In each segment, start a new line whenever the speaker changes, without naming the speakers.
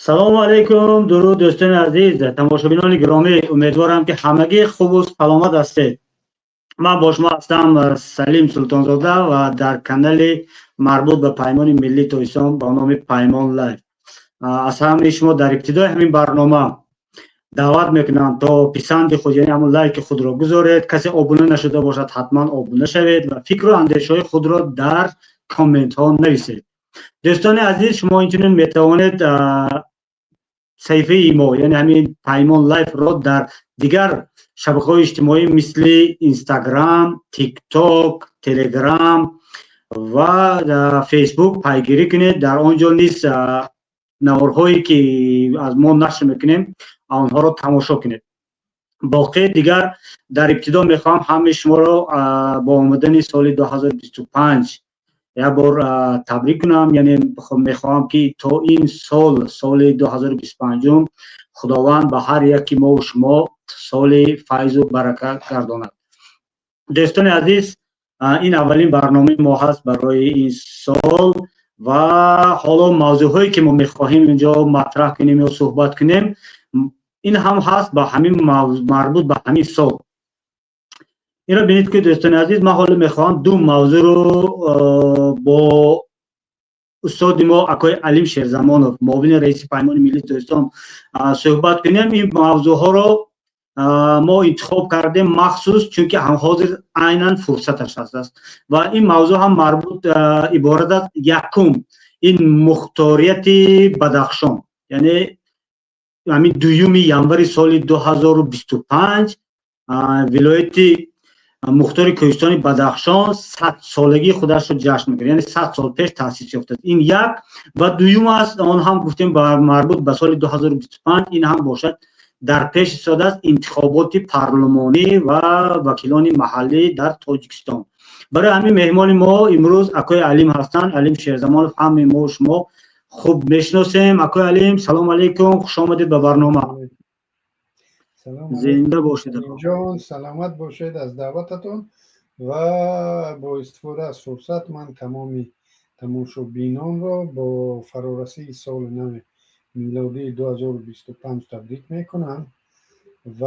салому алайкум, дуруд дӯстони азиз, тамошобинони гиромӣ, умедворам ки ҳамагӣ хубу саломат ҳастед. ман бо шумо ҳастам Салим Султонзода ва дар канали марбут ба паймони миллии тоҳистон ба номи Паймон Лайв. аз ҳамаи шумо дар ибтидои ҳамин барнома даъват мекунам то писанди худ, яъне ҳамон лайки худро гузоред. касе обуна нашуда бошад, ҳатман обуна шавед ва фикру андешҳои худро дар комментҳо нависед. дӯстони азиз, шумо инчунин метавонед саҳифаи мо, яъне ҳамин Паймон Лайфро дар дигар шабакаҳои иҷтимоӣ мисли Инстаграм, ТикТок, Телеграм ва Фейсбук пайгирӣ кунед. Дар он ҷо низ наворҳое ки аз мо нашр мекунем, онҳоро тамошо кунед. боқӣ дигар дар ибтидо мехоҳам ҳамаи шуморо бо омадани соли 2025 як бор табрик кунам, яъне мехоҳам ки то ин сол, соли 2025 худованд ба ҳар яки мо шумо соли файзу барака гардонад. дӯстони азиз, ин аввалин барномаи мо ҳаст барои ин сол ва ҳоло мавзӯъҳое ки мо мехоҳем инҷо матраҳ кунем ё суҳбат кунем, ин ҳам ҳаст ба ҳамин марбут ба ҳамин сол. اینو بینید که دوستان عزیز، من حالا میخوام دو موضوع رو با استاد ما آقای علیم شیرزمانov، معاون رئیس پیمان ملی توستان صحبت کنیم. این موضوع ها رو ما انتخاب کردیم مخصوص چون که هم حاضر عیناً فرصتش هست و این موضوع هم مربوط عبارت است یکم این مختاریت بدخشان، یعنی همین دوم ینوری سال 2025 ولایت مختار کوهستان بدخشان 100 سالگی خودش رو جشن میگیره، یعنی 100 سال پیش تأسیس یافته. این یک. و دوم است، آن هم گفتیم مربوط به سال 2025، این هم باشد در پیش ایستاده است انتخابات پارلمانی و وکیلان محلی در تاجیکستان. برای همین مهمان ما امروز آقای علیم هستند، علیم شیرزمانov. همه ما شما خوب میشناسیم. آقای علیم، سلام علیکم، خوش آمدید به برنامه.
زنده باشید جان، سلامت باشید از دعوتتون و با استفاده از فرصت من تمام تماشابینان را با فرارسی سال نو میلادی 2025 تبریک میکنم و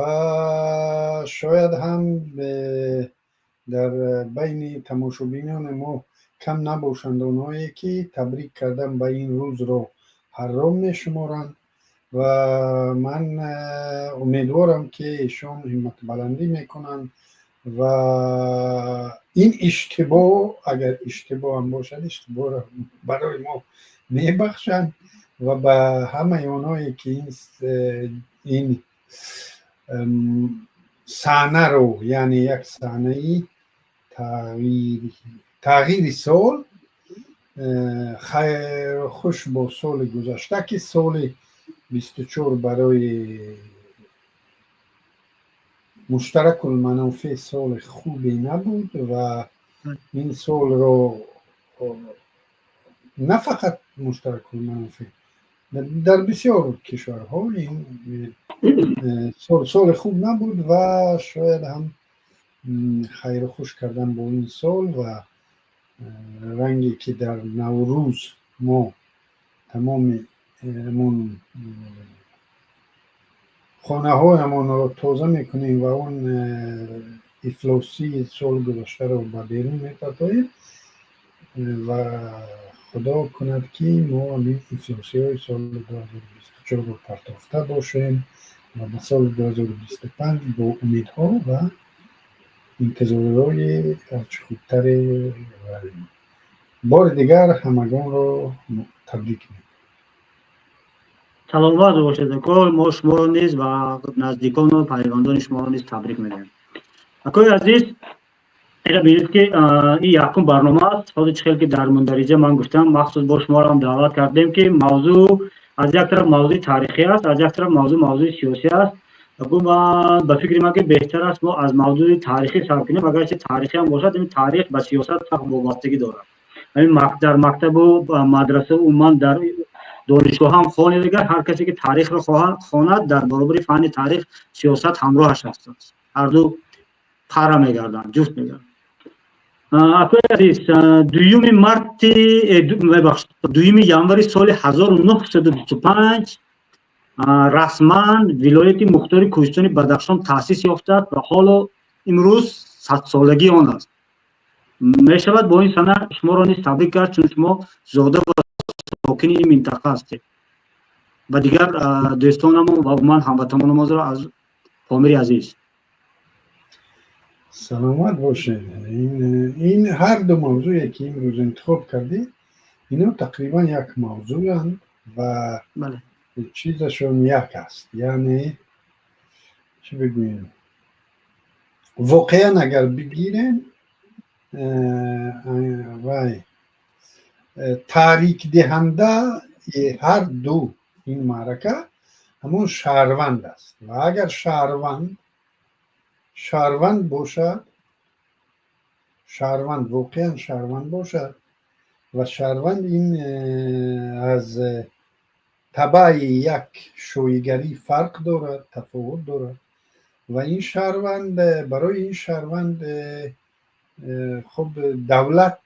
شاید هم در بین تماشابینان ما کم نباشند اونایی که تبریک کردن به این روز را حرام میشمارند و من امیدوارم که ایشان همت بلندی میکنن و این اشتباه، اگر اشتباه هم باشد، اشتباه را برای ما میبخشن و به همه اونایی که این صحنه رو، یعنی یک صحنه تغییر سال، خیر خوش با سال گذشته که سال 24 برای مشترک المنافع سال خوبی نبود و این سال رو نه فقط مشترک المنافع، در بسیار کشورها این سال خوب نبود و شاید هم خیر خوش کردن با این سال و رنگی که در نوروز ما تمام همون خانه های همون رو تازه میکنیم و اون افلاسی سال گذشته رو با بیرون میتاتاییم و خدا کند که ما این افلاسی های سال 2024 رو پرتافته باشیم و به سال 2025 با امیدها و انتظارهای هرچه خوبتر بار دیگر همگان رو تبریک میکنم.
سلامت باشید. کل ما شما رو نیز و نزدیکان و پیوندان شما رو نیز تبریک میگیم. آقای عزیز، اینا بینید که این یکم برنامه است. خودش خیلی که در مندرجه من گفتم مخصوص با شما رو هم دعوت کردیم که موضوع از یک طرف موضوع تاریخی است، از یک طرف موضوع سیاسی است. من به فکر من که بهتر است ما از موضوع تاریخی سر کنیم. اگرچه تاریخی هم باشد، این تاریخ با سیاست سخت وابستگی دارد. همین در مکتب و مدرسه و من در دانشگاه هم خوانید، هر کسی که تاریخ رو خواند در برابر فن تاریخ سیاست همراهش هست. هر دو پارا میگردن، جفت میگردن. آقای عزیز، دوم ینوری سال 1925 расман вилояти мухтори кӯҳистони Бадахшон таъсис ёфтааст ва ҳоло имрӯз 100-солагии он аст. мешавад бо ин сана шуморо низ табрик кард, чун шумо зода ва сокини ин минтақа ҳастед. ва дигар дӯстонамон ва умуман ҳамватанонамонро аз помири азиз.
саломат бошед. این هر دو موضوعی که امروز انتخاب کردید اینا تقریبا یک موضوعند و
بله.
چیزشون یک است. یعنی چی بگویم، واقعا اگر بگیریم وای تحریک دهنده هر دو این معرکه همون شهروند است و اگر شهروند باشد، شهروند واقعا شهروند باشد و شهروند این از طبع یک شویگری فرق دارد، تفاوت دارد و این شهروند برای این شهروند خب دولت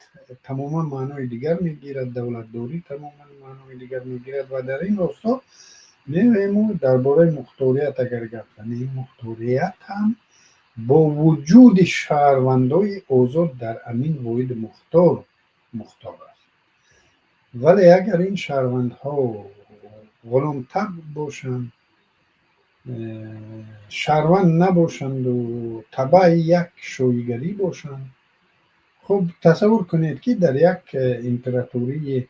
تماما معنای دیگر میگیرد، دولت دوری تماما معنای دیگر میگیرد و در این راستا می‌گوییم درباره مختاریت اگر گپ زنیم، این مختاریت هم با وجود شهروندای آزاد در امین واحد مختار است. ولی اگر این شهروندها غلام طبع باشند، شهروند نباشند و تبع یک شویگری باشند، خب تصور کنید که در یک امپراتوری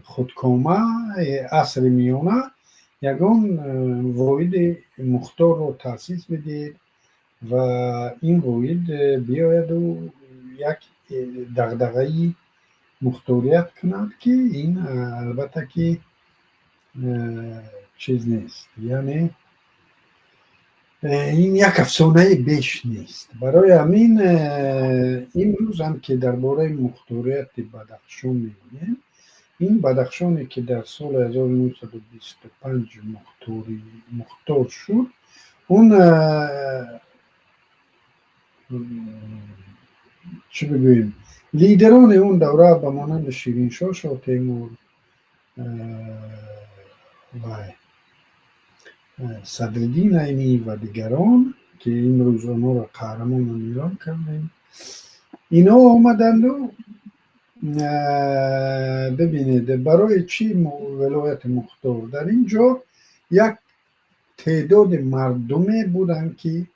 خودکامه عصر میانه یگان واحد مختار رو تأسیس بدید و این واحد بیاید و یک دغدغه مختاریت کند که این البته که چیز نیست، یعنی این یک افسانه بیش نیست. برای همین امروز هم که درباره مختاریت بدخشان میگوییم، این بدخشانی که در سال 1925 مختار شد، اون چی بگوییم لیدران اون دوره به مانند شیرین شاه تیمور و صدرالدین عینی و دیگران که امروز آنها را قهرمان اعلام کردیم، اینا آمدند و ببینید برای چی ولایت مختار در اینجا یک تعداد مردمی بودند که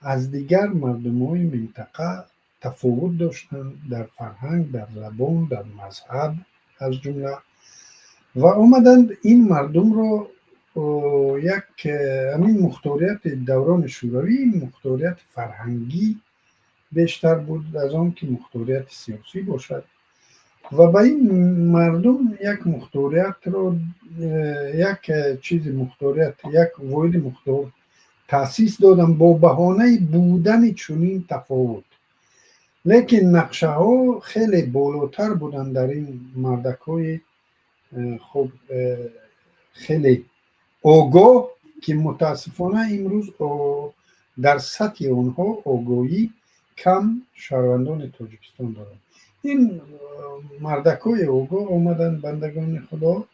از دیگر مردم‌های منطقه تفاوت داشتند در فرهنگ، در زبان، در مذهب از جمله، و آمدند این مردم رو یک همین مختاریت دوران شوروی مختاریت فرهنگی بیشتر بود از آن که مختاریت سیاسی باشد و به این مردم یک مختاریت رو یک چیز مختاریت یک واحد مختار تأسیس دادن با بهانه بودن چنین تفاوت. لیکن نقشه ها خیلی بالاتر بودن در این مردک های خب خیلی آگاه که متاسفانه امروز در سطح اونها آگاهی کم شهروندان تاجیکستان دارند. این مردک های آگاه آمدن بندگان خدا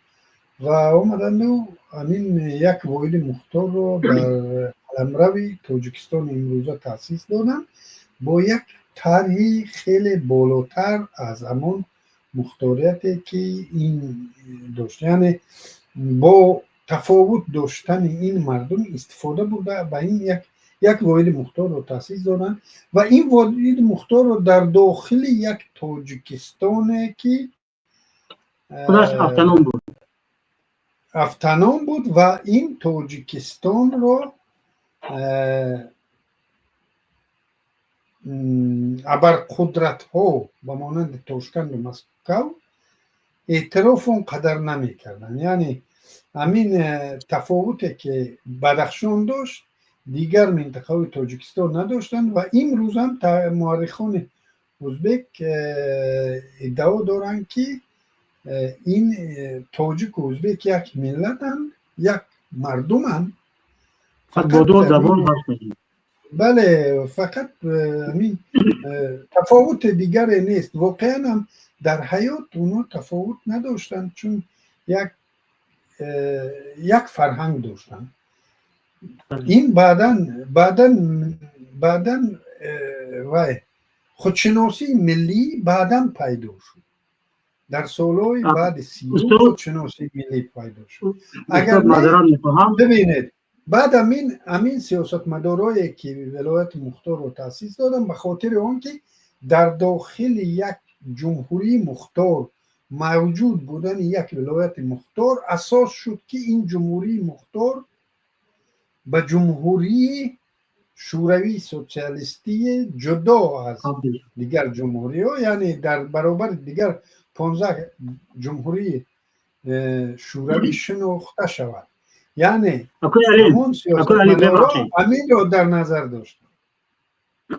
و آمدن و همین یک واحد مختار رو در قلمرو تاجیکستان امروزه تأسیس دادن با یک طرحی خیلی بالاتر از همان مختاریتی که این داشت، یعنی با تفاوت داشتن این مردم استفاده بوده و این یک واحد مختار رو تأسیس دادن و این واحد مختار رو در داخل یک تاجیکستان که
خودش
افتنام بود و این تاجیکستان رو ابرقدرت ها به مانند تاشکند و مسکو اعتراف اونقدر نمی کردن. یعنی همین تفاوتی که بدخشان داشت دیگر منطقه تاجیکستان نداشتند و این روز هم مورخان ازبک ادعا دارند که این تاجیک و ازبک یک ملت هم، یک مردم هم،
فقط زبان هست.
بله، فقط همین تفاوت دیگر نیست. واقعا هم در حیات اونا تفاوت نداشتند، چون یک یک فرهنگ داشتن. این بعدن وای خودشناسی ملی بعدن پیدا شد. در سالهای بعد 30 خودشناسی ملی پیدا شد. اگر ببینید بعد امین سیاستمدارایی که ولایت مختار رو تأسیس دادن به خاطر آنکه در داخل یک جمهوری مختار موجود بودن یک ولایت مختار اساس شد که این جمهوری مختار به جمهوری شوروی سوسیالیستی جدا از دیگر جمهوری ها، یعنی در برابر دیگر 15 جمهوری شوروی شناخته شود. یعنی همون سیاستمدارا امین رو در نظر داشت.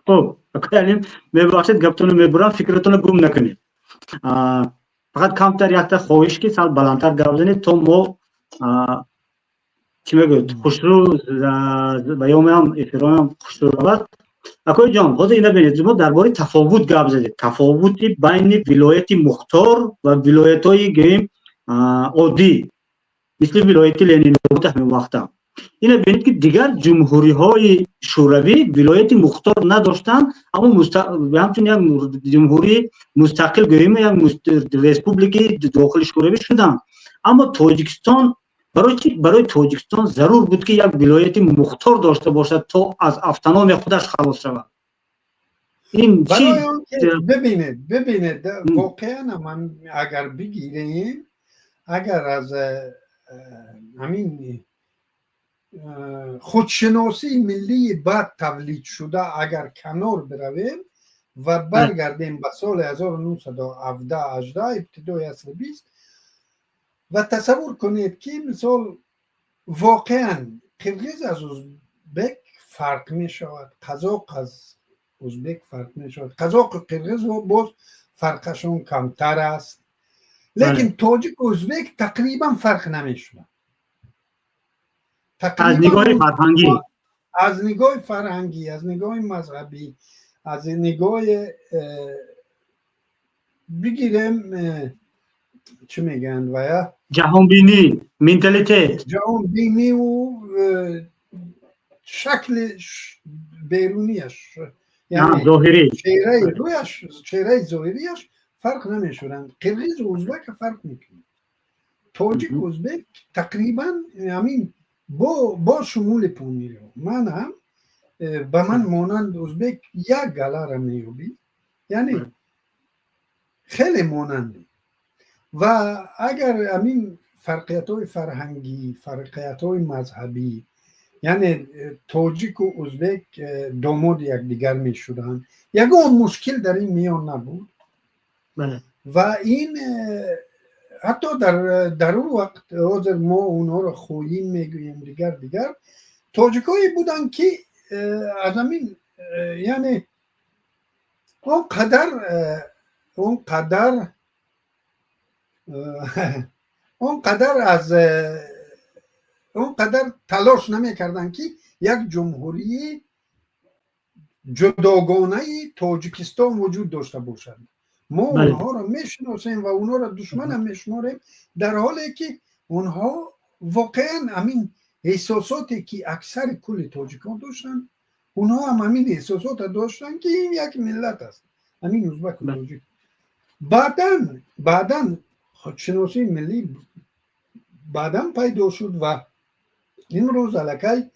خب اکوی علیم میبخشید گفتون میبرم فکرتون گم نکنید. فقط کمتر یک خواهش که سال بلندتر گپ بزنید تا ما چی میگوید خوشرو بیام هم احترام خوشرو رود. اکوی جان حاضر اینا ببینید ما درباره تفاوت گپ زدید. تفاوت بین ولایت مختار و ولایت های گیم عادی مثل ولایت لنینگراد همین وقتا اینا ببینید که دیگر جمهوری های شوروی ولایت مختار نداشتن، اما همچون یک جمهوری مستقل گوییم یک رسپوبلیک داخل شوروی شدن. اما تاجیکستان برای تاجیکستان ضرور بود که یک ولایت مختار داشته باشد تا از افغانان خودش خلاص شود. این چی
ببینید واقعا من اگر بگیریم، اگر از همین خودشناسی ملی بعد تولید شده اگر کنار برویم و برگردیم به سال 1917 18 ابتدای عصر 20 و تصور کنید که مثال واقعا قرقیز از ازبک فرق می شود، قزاق از ازبک فرق می شود، قزاق و قرقیز باز فرقشون کمتر است، لیکن تاجیک و ازبک تقریبا فرق نمی شود.
از نگاه فرهنگی،
از نگاه مذهبی، از نگاه بگیریم چه میگن و
جهان بینی، منتالیته،
جهان بینی و شکل بیرونیش، یعنی
ظاهری،
چهره ظاهریش فرق نمیشورن. قرقیز و ازبک فرق میکنه. تاجیک و ازبک تقریبا همین با شمول پامیری ها. من هم به من مانند ازبک یک گله را میابی، یعنی خیلی مانندی. و اگر همین فرقیت های فرهنگی، فرقیت های مذهبی، یعنی تاجیک و ازبک داماد یک دیگر می شدن، یگان مشکل در این میان نبود. و این حتی در اون وقت حاضر ما اونا رو خویین میگوییم دیگر تاجیکایی بودن که از همین یعنی اونقدر تلاش نمیکردن که یک جمهوری جداگانه تاجیکستان وجود داشته باشد. ما اونها را میشناسیم و اونها را دشمن هم میشماریم، در حالی که اونها واقعا همین احساساتی که اکثر کل تاجیکان داشتن، اونها هم همین احساسات داشتن که این یک ملت است، همین ازبک و تاجیک. بعدن خودشناسی ملی بعدن پیدا شد و این روز علاقه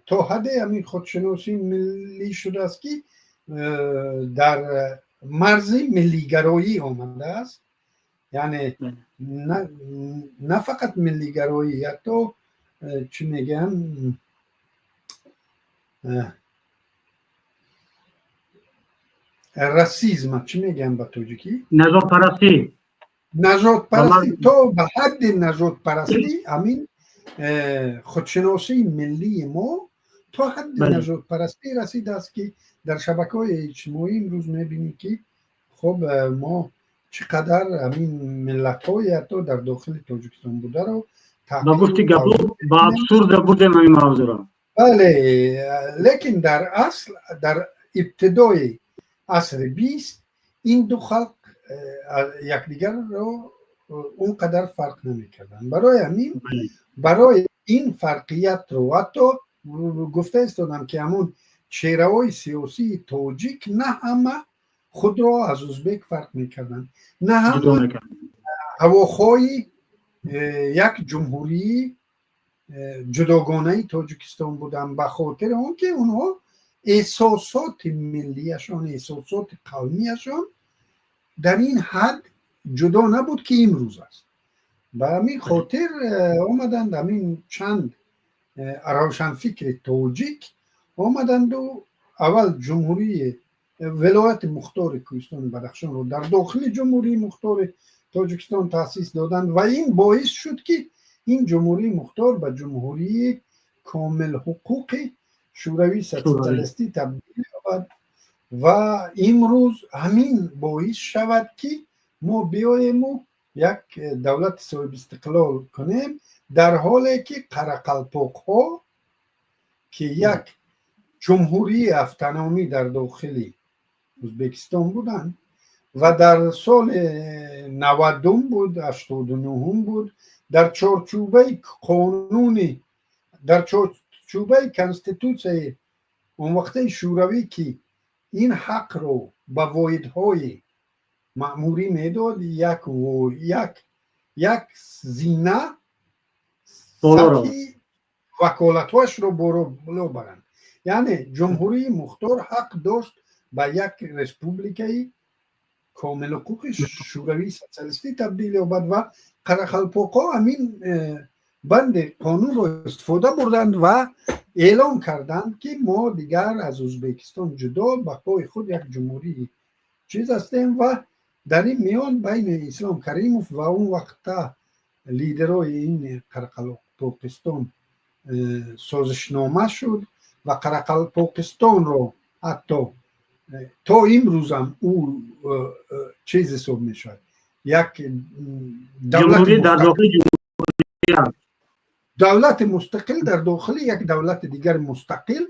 تا حد همین خودشناسی ملی شده است که در مرز ملیگرایی آمده است. یعنی نه فقط ملیگرایی، حتی چی میگن راسیسم، چی میگن با تاجیکی؟ نژاد پرستی تا به حد نژاد پرستی همین خودشناسی ملی ما تا حد نژاد پرستی رسیده است که در شبکه‌های اجتماعی امروز می‌بینی که خب ما چقدر همین ملت‌های حتی در داخل تاجیکستان بوده رو
با گفتی گپو با ابسورد بودیم همین موضوع را.
بله، لیکن در ابتدای عصر 20 این دو خلق یکدیگر رو اونقدر فرق نمیکردن. برای این فرقیت رو حتی گفته استادم که همون چهره‌های سیاسی تاجیک نه همه خود را از ازبک فرق میکردن، نه همه هواخوای یک جمهوری جداگانه تاجیکستان بودن، به خاطر اون که اونها احساسات ملیشان، احساسات قومیشان در این حد جدا نبود که امروز است. به همین خاطر آمدند همین چند روشنفکر تاجیک آمدند و اول جمهوری ولایت مختار کوهستان بدخشان رو در داخل جمهوری مختار تاجیکستان تأسیس دادند و این باعث شد که این جمهوری مختار به جمهوری کامل حقوق شوروی سوسیالیستی تبدیل شود و امروز همین باعث شود که ما بیاییم و یک دولت صاحب استقلال کنیم، در حالی که قرقلپاق ها که یک جمهوری اتونومی در داخل ازبکستان بودند و در سال 90 بود، 89 بود، در چارچوبه قانونی، در چارچوبه کنستیتوسیون اون وقت شوروی که این حق رو به واحدهای مأموری میداد، یک زینه سطحی وکالتهاش رو بالا برند. یعنی جمهوری مختار حق داشت به یک رسپوبلیکای کامل حقوق شوروی سوسیالیستی تبدیل یابد و قرقلپاق‌ها همین بند قانون رو استفاده بردند و اعلام کردند که ما دیگر از ازبکستان جدا به پای خود یک جمهوری چیز هستیم و در این میان بین اسلام کریموف و اون وقت لیدرای این قرقلپاقستان سازشنامه شد و قرقلپاقستان رو حتی تا امروز هم او چیز حساب میشد، یک دولت مستقل در داخل یک دولت دیگر مستقل.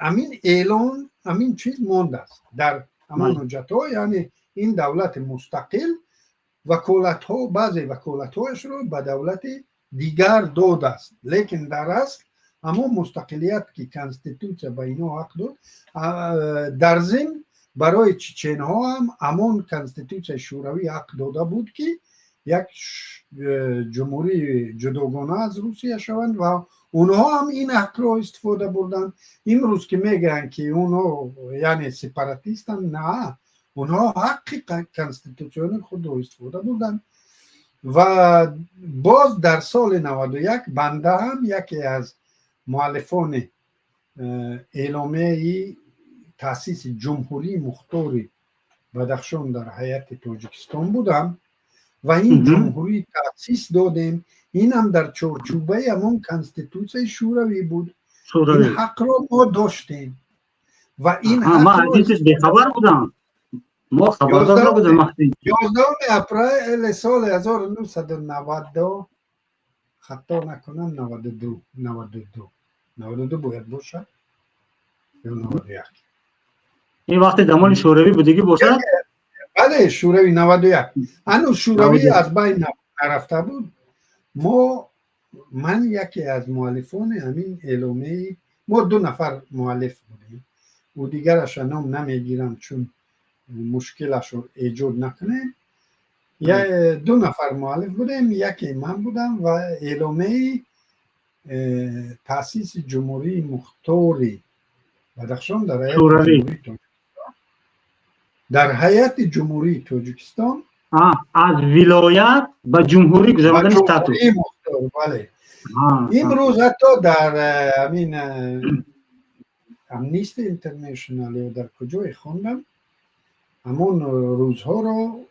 همین اعلان همین چیز مانده است در همون حجت ها، یعنی این دولت مستقل وکالت ها، بعضی وکالت هایش رو به دولت دیگر داده است، لیکن در اصل همون مستقلیت که کنستیتوسیون به اینا حق داد. در ضمن برای چچن ها هم همون کنستیتوسیون شوروی حق داده بود که یک جمهوری جداگانه از روسیه شوند و اونها هم این حق رو استفاده بردن. امروز که میگن که اونها یعنی سپاراتیستن، نه، اونها حق کنستیتوسیون خود رو استفاده بردن. و باز در سال 91 بنده هم یکی از مؤلفان اعلامیه تأسیس جمهوری مختار بدخشان در هیئت تاجیکستان بودم و این جمهوری تأسیس دادیم. این هم در چارچوبه همون کنستیتوسیون شوروی بود. این حق رو ما داشتیم و این حق
ما عزیز بخبر بودم، ما خبردار نبودم.
11 اپریل سال 1992 خطا نکنم 92 باید باشه یا 91
این وقت زمان شوروی بودگی باشه.
بله شوروی 91 هنوز شوروی از بین نرفته بود. من یکی از مؤلفان همین اعلامیه، ما 2 نفر مؤلف بودیم و دیگرش نام نمیگیرم چون مشکلش رو ایجاد نکنه. 2 نفر مؤلف بودیم، یکی من بودم و اعلامیه تأسیس جمهوری مختار بدخشان در هیئت جمهوری تاجیکستان
از ولایت به جمهوری گذاردن استاتوس.
بله. امروز حتی در همین امنیستی اینترنشنال یا در کجای خوندم همون روزها رو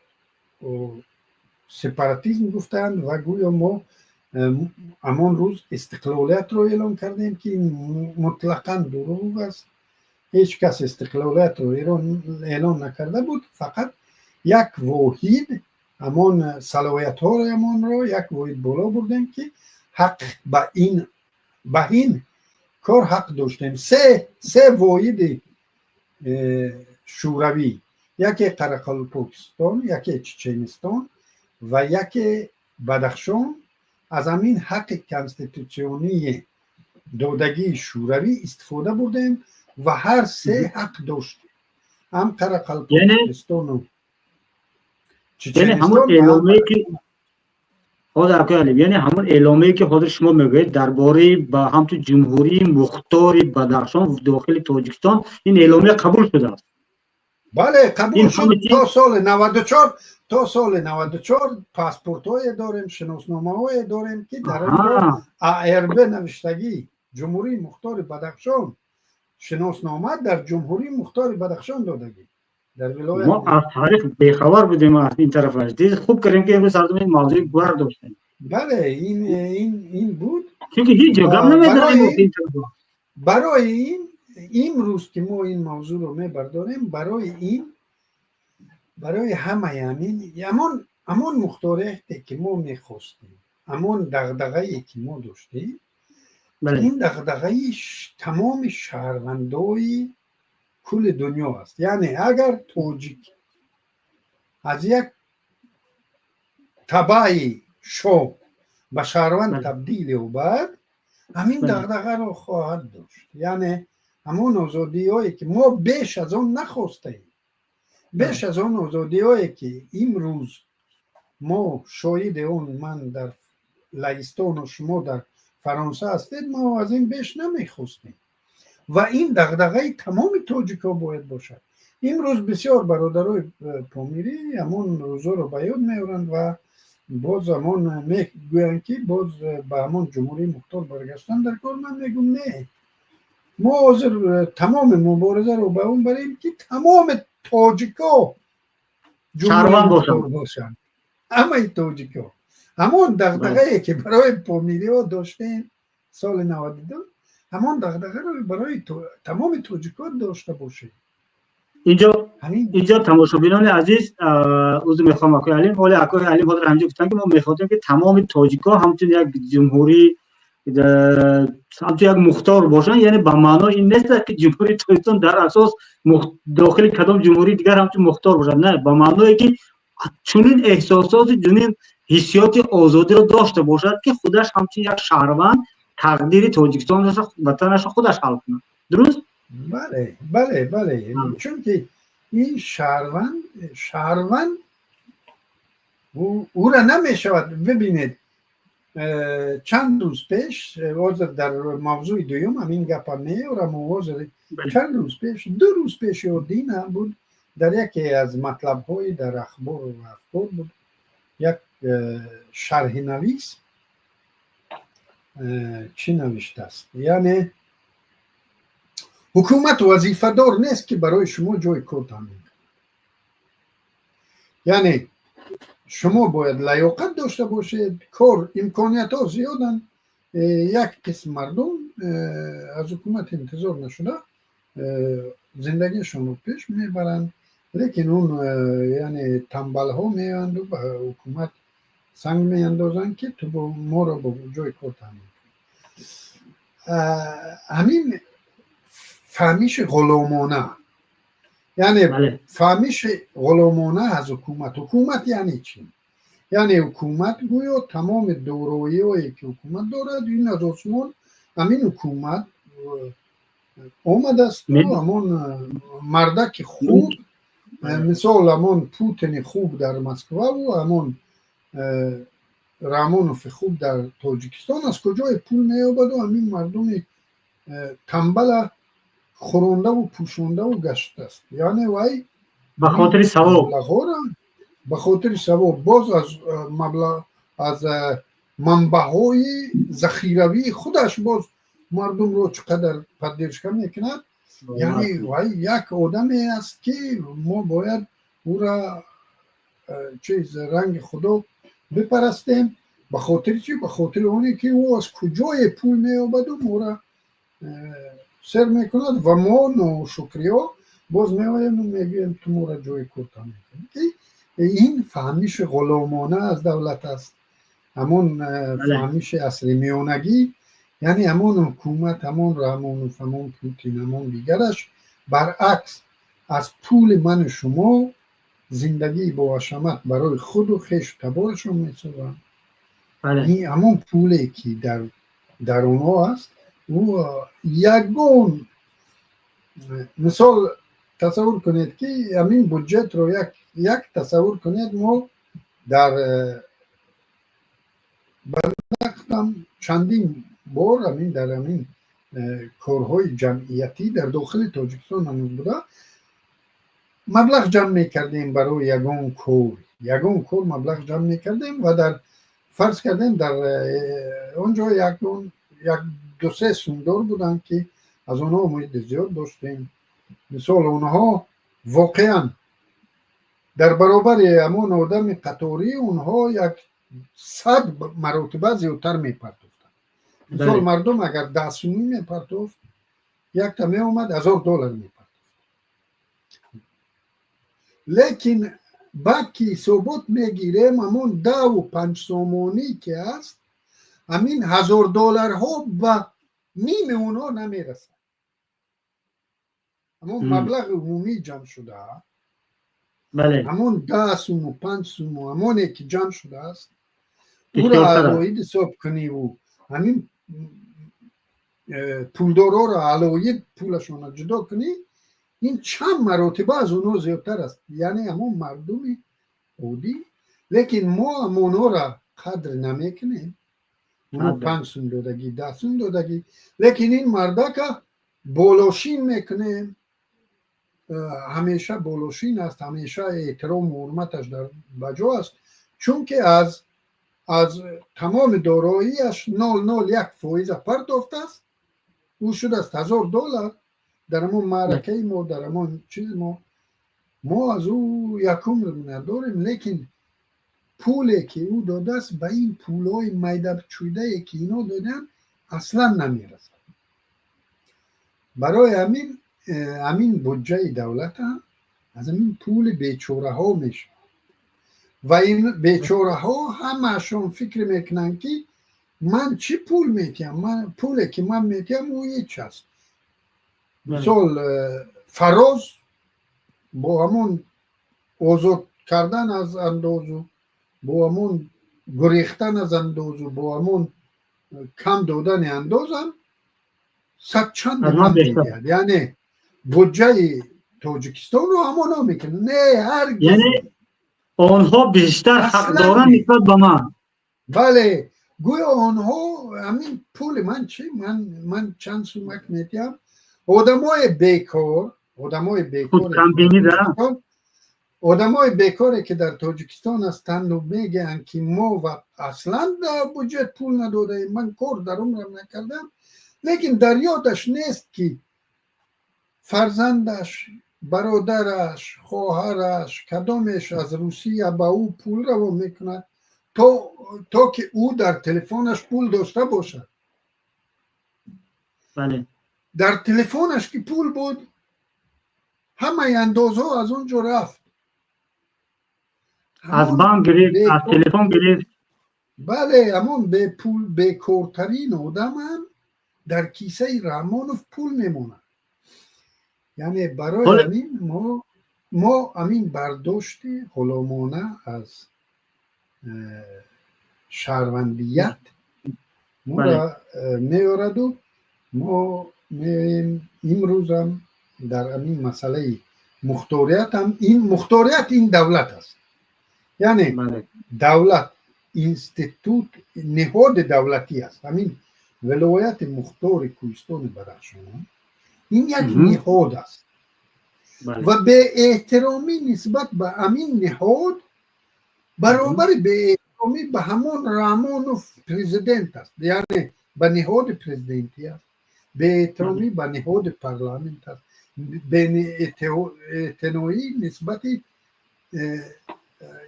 سپاراتیسم گفتند و گویا ما همون روز استقلالیت رو اعلام کردیم که مطلقاً دروغ است. هیچ کس استقلالیت رو اعلان نکرده بود، فقط یک واحد همون صلاحیت ها رو همون رو یک واحد بالا بردیم که حق به این کار حق داشتیم. سه واحد شوروی یکی قرقلپوکستان، یکی چچنستان و یکی بدخشان از همین حق کنستیتوسیونی دودگی شوروی استفاده بردیم و هر سه حق داشتیم، هم قرقلپوکستان و
یعنی همون
چچنستان و هم
اعلامیه که یعنی همون اعلامیه که حاضر شما میگوید درباره با هم تو جمهوری مختار بدخشان داخل تاجیکستان، این اعلامیه قبول شده است.
بله قبول
این
شد.
همه
تا سال 94 پاسپورت های داریم، شناسنامه های داریم که در اینجا ARB نوشتگی جمهوری مختار بدخشان، شناسنامه در جمهوری مختار بدخشان دادگی در ولایت.
ما از تاریخ بیخبر بودیم از این طرف. دیگه خوب کردیم که امروز سرتون این موضوع گوار داشتیم.
بله این بود.
چون هیچ جا گپ نمی‌داریم این طرف.
برای این امروز که ما این موضوع رو میبرداریم، برای همه همون مختارهتی که ما میخواستیم، همون دغدغه‌ای که ما داشتیم، این دغدغه‌ایش تمام شهروندای کل دنیا است. یعنی اگر توجیک از یک تبعی شو به شهروند تبدیل و بعد همین دغدغه رو خواهد داشت. یعنی همون آزادی هایی که ما بیش از آن نخواستیم، بیش از آن آزادی هایی که امروز ما شاهد اون، من در لهستان و شما در فرانسه هستید، ما از این بیش نمیخواستیم و این دغدغه تمام تاجیک‌ها باید باشد. امروز بسیار برادرای پامیری همون روزا رو به یاد میارند و باز همون میگویند که باز به همون جمهوری مختار برگشتن در کار. من میگم نه، ما حاضر تمام مبارزه رو به اون بریم که تمام تاجیک‌ها جمهوری مختار باشند، همه تاجیک‌ها. همون دغدغه‌ای که برای پامیری ها داشتیم سال 92، همون دغدغه رو برای تمام تاجیکان داشته باشه.
اینجا تماشابینان عزیز، عضو میخوام اکوی علیم، ولی اکوی علیم حاضر همینجا گفتن که ما میخواستیم که تمام تاجیک‌ها همچون یک جمهوری، همچون یک مختار باشن. یعنی به معنای این نیست که جمهوری تاجیکستان در اساس داخل کدام جمهوری دیگر همچون مختار باشن، نه، به معنای که چنین احساسات، چنین حسیات آزادی رو داشته باشد که خودش همچون یک شهروند تقدیر تاجیکستان وطنش خودش حل کنه. درست؟
بله چون که این شهروند او را نمیشود. ببینید چند روز پیش در موضوع دویم همین گپا میارم، چند روز پیش، 2 روز پیش یا دین بود، در یکی از مطلب های در اخبار و افکار بود، یک شرح نویس چی نوشته است؟ یعنی حکومت وظیفه دار نیست که برای شما جای کار تامین کنه. یعنی شما باید لیاقت داشته باشید، کار امکانیت ها زیادن، یک قسم مردم از حکومت انتظار نشده زندگیشون رو پیش میبرند، لیکن اون یعنی تنبل ها میاند و به حکومت سنگ میاندازن که تو با ما رو با جای کار تامین کنی. همین فهمیش غلامانه، یعنی فهمیش غلامانه از حکومت یعنی چی؟ یعنی حکومت گویا تمام دورایی هایی که حکومت دارد این از آسمان همین حکومت آمده است و همون مردک خوب، مثال همون پوتین خوب در مسکو و همون رامونوف خوب در تاجیکستان از کجای پول میابد و همین مردم تنبل خورنده و پوشونده و گشته است. یعنی وای
به خاطر ثواب،
به خاطر ثواب باز از مبلغ از منبع های ذخیروی خودش باز مردم رو چقدر پدیدش میکند. یعنی وای یک آدمی است که ما باید او را چیز رنگ خدا بپرستیم. به خاطر چی؟ به خاطر اونی که او از کجای پول میابد و ما را سر میکند و ما ناشکری ها باز میایم و میگیم تو ما را جای کار میکنیم. این فهمیش غلامانه از دولت است، همون فهمیش اصلی میانگی، یعنی همون حکومت، همون رامونوف، همون پوتین، همون دیگرش برعکس از پول من شما زندگی با حشمت برای خود و خیش تبارشون میسازن.
بله
این همون پولی که در اونها هست و یگون مثال تصور کنید که همین بودجت رو یک تصور کنید ما در برنقدم چندین بار همین در همین کارهای جمعیتی در داخل تاجیکستان هنوز بوده مبلغ جمع میکردیم برای یگون کور مبلغ جمع میکردیم و در فرض کردیم در اونجا یک دو سه سومدار بودن که از اونها امید زیاد داشتیم. مثال اونها واقعا در برابر همون آدم قطاری اونها 100 مراتبه زیادتر میپرداختن. مثال مردم اگر 10 سومی میپرداخت یک تا می اومد $1000 میپرداخت. لیکن بعد که ثبوت میگیریم همون 10 و 5 سومانی که هست همین $1000 ها به نیم اونها نمیرسه. همون مبلغ عمومی جمع شده
بله
همون 10 سوم و 5 سوم و همونی که جمع شده است او را علایید حساب کنی و همین پولدارا را علایید پولشون را جدا کنی این چند مراتبه از اونها زیادتر است. یعنی همون مردمی عادی لیکن ما همونها را قدر نمیکنیم. اونو 5 سوم دادگی 10 سوم دادگی لیکن این مرده که بالاشین میکنه همیشه بالاشین است همیشه احترام و حرمتش در بجا است چون که از تمام داراییش 0.01% پرداخت است او شده است $1000 در همون معرکه ما در همون چیز ما از او یکم رو نداریم لیکن پولی که او داده است به این پولای میده چویده که اینا دادن اصلا نمیرسد. برای همین بودجه دولت هم از همین پول بیچاره ها میشه و این بیچاره ها همشون فکر میکنن که من چی پول میتیم من پولی که من میتیم او هیچ هست. مثال فراز با همون آزاد کردن از اندازو با همون گریختن از اندازو با همون کم دادن اندازم 100 چند من میگرد. یعنی بودجه تاجیکستان رو همونا میکنه نه هرگز
یعنی آنها بیشتر حق دارن نسبت به من.
بله گویا آنها همین پول من چی من چند سومک میتیم آدمای بیکار آدمای بیکاری که در تاجیکستان هستند و میگن که ما و اصلا در بودجت پول نداده من کار در عمرم نکردم لیکن در یادش نیست که فرزندش برادرش خواهرش کدامش از روسیه به او پول رو میکنه تا که او در تلفنش پول داشته باشد.
بله
در تلفنش که پول بود همه اندازها از اونجا رفت
از بانک گرفت از تلفن گرفت.
بله همون به پول بیکارترین آدم هم در کیسه رحمانوف پول میمونه. یعنی برای همین ما همین برداشت غلامانه از شهروندیت ما را میارد و ما امروز هم در همین مسئله مختاریت هم این دولت است. یعنی دولت اینستیتوت نهاد دولتی است. همین ولایت مختار کوهستان بدخشان این یک نهاد است و به احترامی نسبت به همین نهاد برابر به احترامی به همون رحمانوف پرزیدنت است. یعنی به نهاد پرزیدنتی است به احترامی به نهاد پارلمانت است به اعتنایی نسبت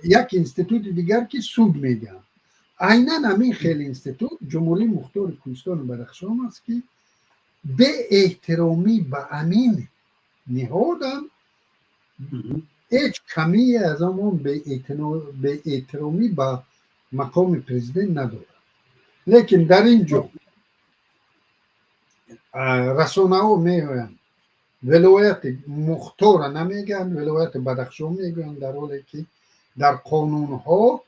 یک اینستیتوت دیگر که سود میگن. عیناً همین خیلی اینستیتوت جمهوری مختار کوهستان بدخشان است که به احترامی به همین نهادم هیچ کمی از همون به احترامی به مقام پرزیدنت نداره. لیکن در اینجا رسانه ها میگویند ولایت مختار نمیگن، ولایت بدخشان میگن، در حالی که در قانون ها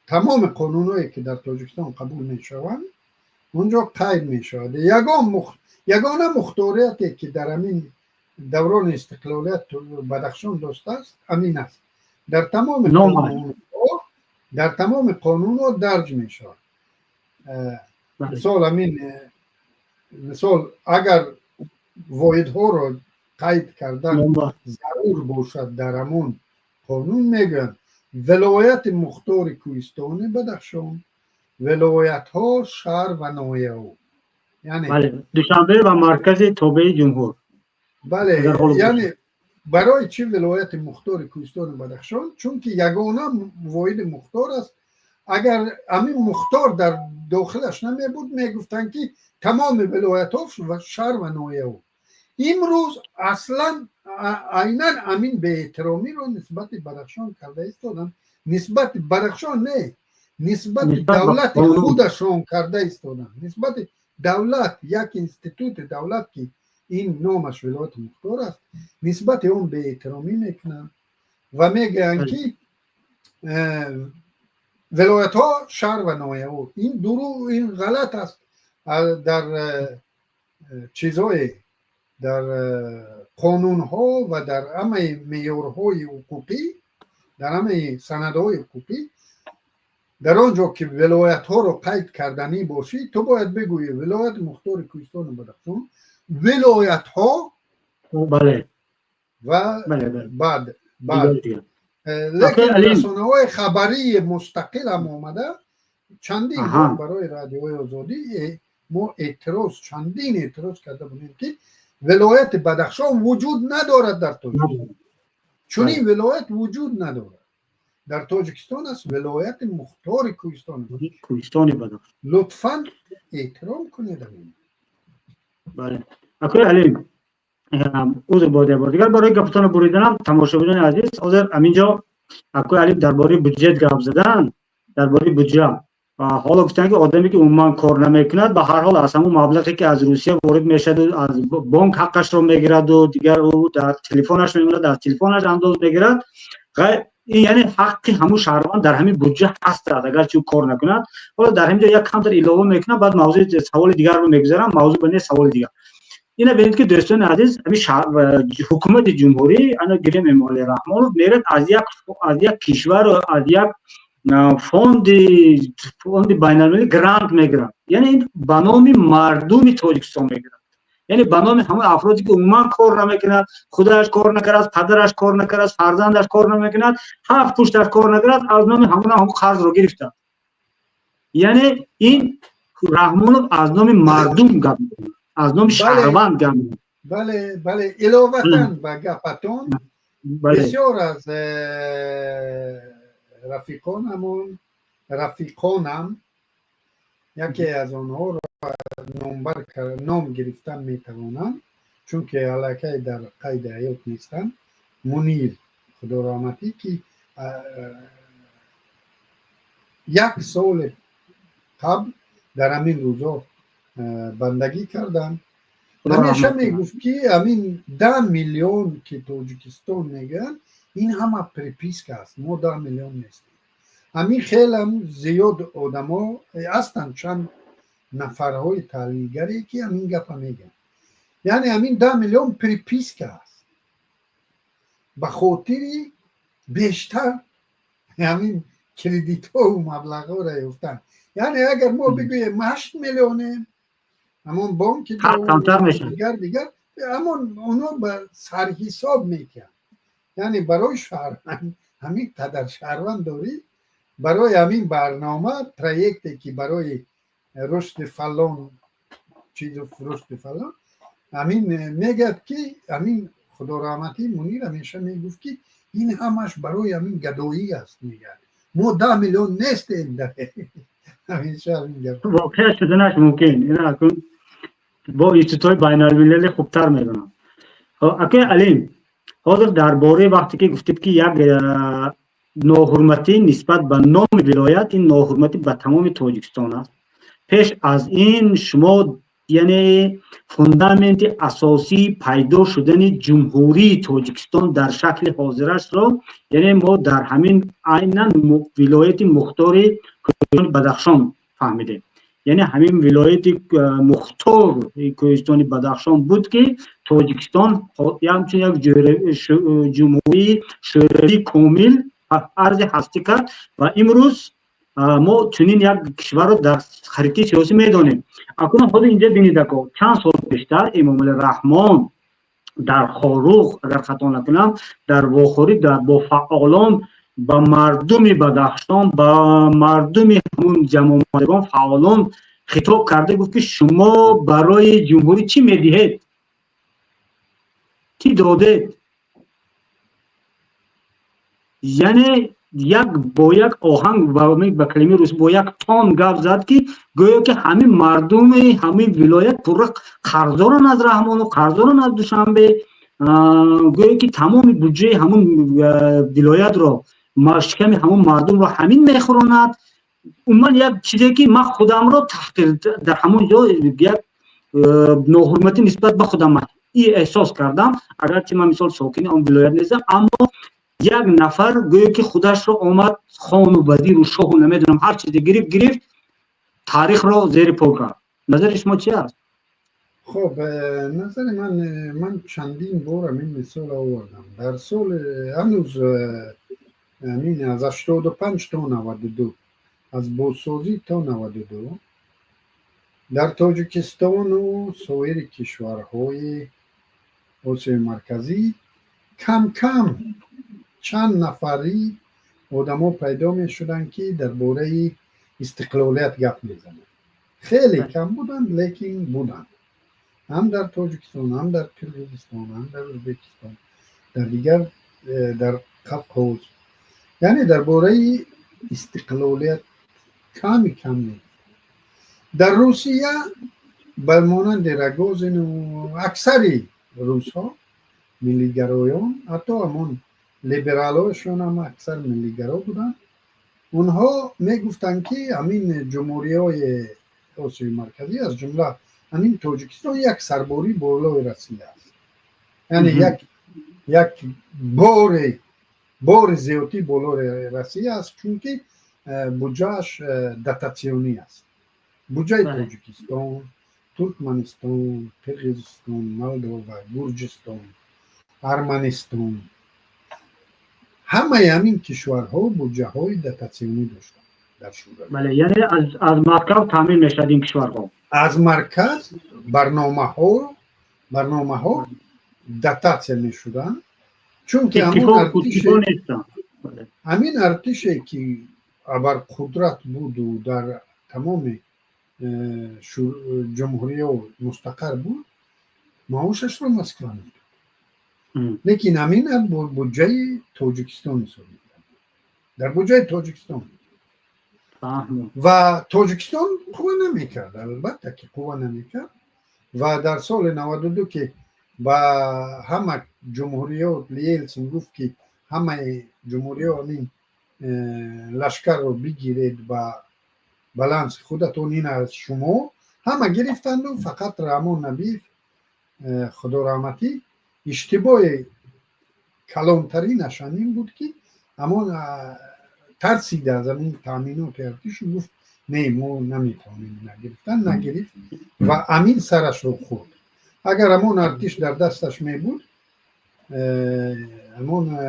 تمام قانون هایی که در تاجیکستان قبول میشوند اونجا قید میشود. یگانه مختاریتی که در همین دوران استقلالیت بدخشان داشته است همین است. در تمام قانون ها درج میشود. مثال اگر واحدها را قید کردن ضرور باشد در همون قانون میگن ولایت مختار کوهستان بدخشان، ولایت ها شهر و ناحیه ها،
یعنی دوشنبه و مرکز توبه جمهور.
بله، یعنی برای چی ولایت مختار کوهستان بدخشان؟ چون که یگانه واحد مختار است. اگر همین مختار در داخلش نمی بود میگفتن که تمام ولایت ها و شهر و ناحیه ها. امروز اصلا عیناً همین به احترامی رو نسبت بدخشان کرده ایستادن. نسبت بدخشان نه، نسبت دولت خودشان کرده ایستادن. نسبت دولت، یک انستیتوت دولت که این نامش ولایت مختار است، نسبت اون به احترامی میکنن و میگن که ولایت ها شهر و ناحیه ها. این غلط است. در چیزهای در قانون ها و در همه معیارهای حقوقی، در همه سندهای حقوقی، در آنجا که ولایت ها رو قید کردنی باشی تو باید بگویی ولایت مختار کوهستان بدخشان، ولایت ها
بله
و بعد لیکن رسانه های خبری مستقل هم آمده چندین بار برای رادیوی آزادی ما چندین اعتراض کرده بودیم که ولایت بدخشان وجود ندارد در تاجیکستان. چون این ولایت وجود ندارد در تاجیکستان است ولایت مختار کوهستان بدخشان. لطفاً احترام کنید.
بله اکوی علیم اوز بار دیگر برای گفتن بریدنم تماشاگران عزیز حاضر همینجا اکوی علیم درباره بودجه گپ زدن. درباره بودجه حالا گفتن که آدمی که عموما کار نمیکند به هر حال از همون مبلغی که از روسیه وارد میشد و از بانک حقش رو میگیرد و دیگر او در تلفنش میموند، از تلفنش انداز میگیرد. این یعنی حق همون شهروند در همین بودجه هست اگر چی کار نکند. حالا در همینجا یک کم در علاوه میکنم، بعد موضوع سوال دیگر رو میگذارم. موضوع بنده سوال دیگر اینه ببینید که دوستان عزیز حکومت جمهوری انا گریم امالی رحمان میرد از یک کشور و از یک فوند بین‌المللی گرانت میگیرن، یعنی به نام مردم تاجیکستان میگیرن، یعنی به نام همه افرادی که عموما کار نمیکنند، خودش کار نکرد، پدرش کار نکرد، فرزندش کار نمیکند، هفت پشتش کار نکرد، از نام همون قرض رو گرفتن. یعنی این رحمانov از نام مردم گپ میکنه، از نام شهروند گپ میکنه.
بله علاوه به گپتون بسیار از رفیقانم یکی از آنها را نام گرفتن میتوانم چون که علاقه در قید حیات نیستن. منیر خدا رحمتی که یک سال قبل در همین روزا بندگی کردن. همیشه میگفت که همین 10 میلیون که تاجیکستان میگن این همه پریپیسک است، ما 10 میلیون نیستیم. همین خیلی هم زیاد آدم ها هستند، چند نفرهای تحلیلگری که همین گپ میگن، یعنی همین 10 میلیون پریپیسک است به خاطری بیشتر همین کردیت ها و مبلغ ها را یافتن. یعنی اگر ما بگویم 8 میلیونه همون بانک دیگر همون اونا به سر حساب میکن. یعنی برای شهروند همین قدر شهروند داری، برای همین برنامه پروژه‌ای که برای رشد فلان رشد فلان همین میگد که همین خدا رحمتی منیر همیشه میگفت که این همش برای همین گدایی است. میگه ما 10 میلیون نیستیم داره. همیشه همین گفت
واقعا شدنش ممکن اینا کن با اینستیتوت بین‌المللی خوبتر میدونم. اکه علیم حاضر درباره وقتی که گفتید که یک ناحرمتی نسبت به نام ولایت، این ناحرمتی به تمام تاجیکستان است. پیش از این شما یعنی فوندامنت اساسی پیدا شدن جمهوری تاجیکستان در شکل حاضرش را، یعنی ما در همین عینا ولایت مختار بدخشان فهمیدیم. یعنی همین ولایت مختار کوهستان بدخشان بود که تاجیکستان همچون یک جمهوری شوروی کامل عرض هستی کرد و امروز ما چنین یک کشور رو در خریطه سیاسی میدانیم. اکنون خود اینجا بینید که چند سال پیشتر امام الرحمن در خاروق اگر خطا نکنم در واخوری با فعالان با مردم بدخشان با مردم همون جمع‌آمدگان فعالان خطاب کرده گفت که شما برای جمهوری چی میدهید؟ چی دادید؟ یعنی با یک آهنگ و کلمه روس با یک تون گپ زد که گویا که همین مردم همین ولایت پر قرضدارن از رحمان و قرضدارن از دوشنبه، گویا که تمام بودجه همون ولایت را شکم همون مردم را همین میخوراند. من یک چیزی که من خودم را تحقیر در همون جا یک ناحرمتی نسبت به خودم این احساس کردم، اگرچه من مثال ساکن آن ولایت نیستم، اما یک نفر گویا که خودش رو آمد خان و وزیر و شاه و نمیدونم هر چیزی گرفت تاریخ را زیر پا کرد. نظر شما چی است؟
خب نظر من چندین بار همین مثال آوردم. در سال هنوز همین از 85 تا 92 از بازسازی تا 92 در تاجیکستان و سایر کشورهای آسیای مرکزی کم کم چند نفری آدما پیدا می شدن که درباره استقلالیت گپ میزنن. خیلی کم بودن لیکن بودن، هم در تاجیکستان، هم در کرگیزستان، هم در ازبکستان، در دیگر در قفقاز، یعنی درباره استقلالیت کمی. در روسیه بر مانند رگوزین و اکثری روس ها ملیگرایان، حتی همون لیبرال هاشون هم اکثر ملیگرا بودن، اونها میگفتن که همین جمهوری های آسیای مرکزی از جمله همین تاجیکستان یک سرباری بالای روسیه است، یعنی یک بار زیادی بالای روسیه است، چون که بودجهش داتاسیونی است. بودجه تاجیکستان، ترکمنستان، کرگیزستان، مولداوا، گرجستان، ارمنستان، همه همین کشورها بودجه های داتاسیونی داشتند در شوروی.
بله، یعنی از مرکز تامین میشد این کشورها. از
مرکز برنامه ها داتاسیه میشدن، چون که همین ارتشی که ابر قدرت بود و در تمام جمهوری ها مستقر بود، معاشش رو مسکن بود. لیکن همین بودجه تاجیکستان سازید در بودجه تاجیکستان و تاجیکستان قوه نمیکرد، البته که قوه نمیکرد. و در سال 92 که با همه جمهوری ها لیلسین گفت که همه جمهوری ها همین لشکر رو بگیرید و بالانس خودتون این از شما، همه گرفتند و فقط رحمان نبیف خدا رحمتی اشتباه کلانترینش این بود که همون ترسید از این تامینات ارتش، گفت نه ما نمیتونیم نگرفت و امین سرش رو خورد. اگر همون ارتش در دستش می بود، همون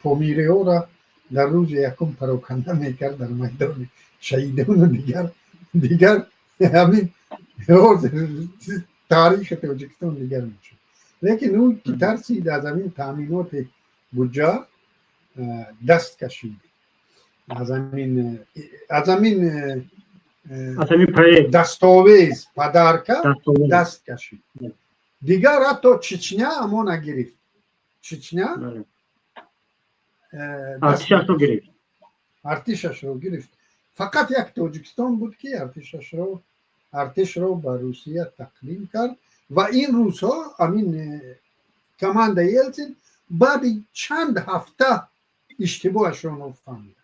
پامیری ها را در روز یکم پراکنده میکرد در میدان شهیدان و دیگر همین تاریخ تاجیکستان دیگر میشد. لیکن اون که ترسید از همین تامینات بودجه دست کشید، از همین دستاویز پدر کرد دست کشید. دیگر حتی چچنیا همون نگرفت. چچنیا ارتشش رو گرفت. فقط یک تاجیکستان بود که ارتش رو به روسیه تقدیم کرد و این روس ها همین کماند یلتسین بعد چند هفته اشتباهشون رو فهمیدن.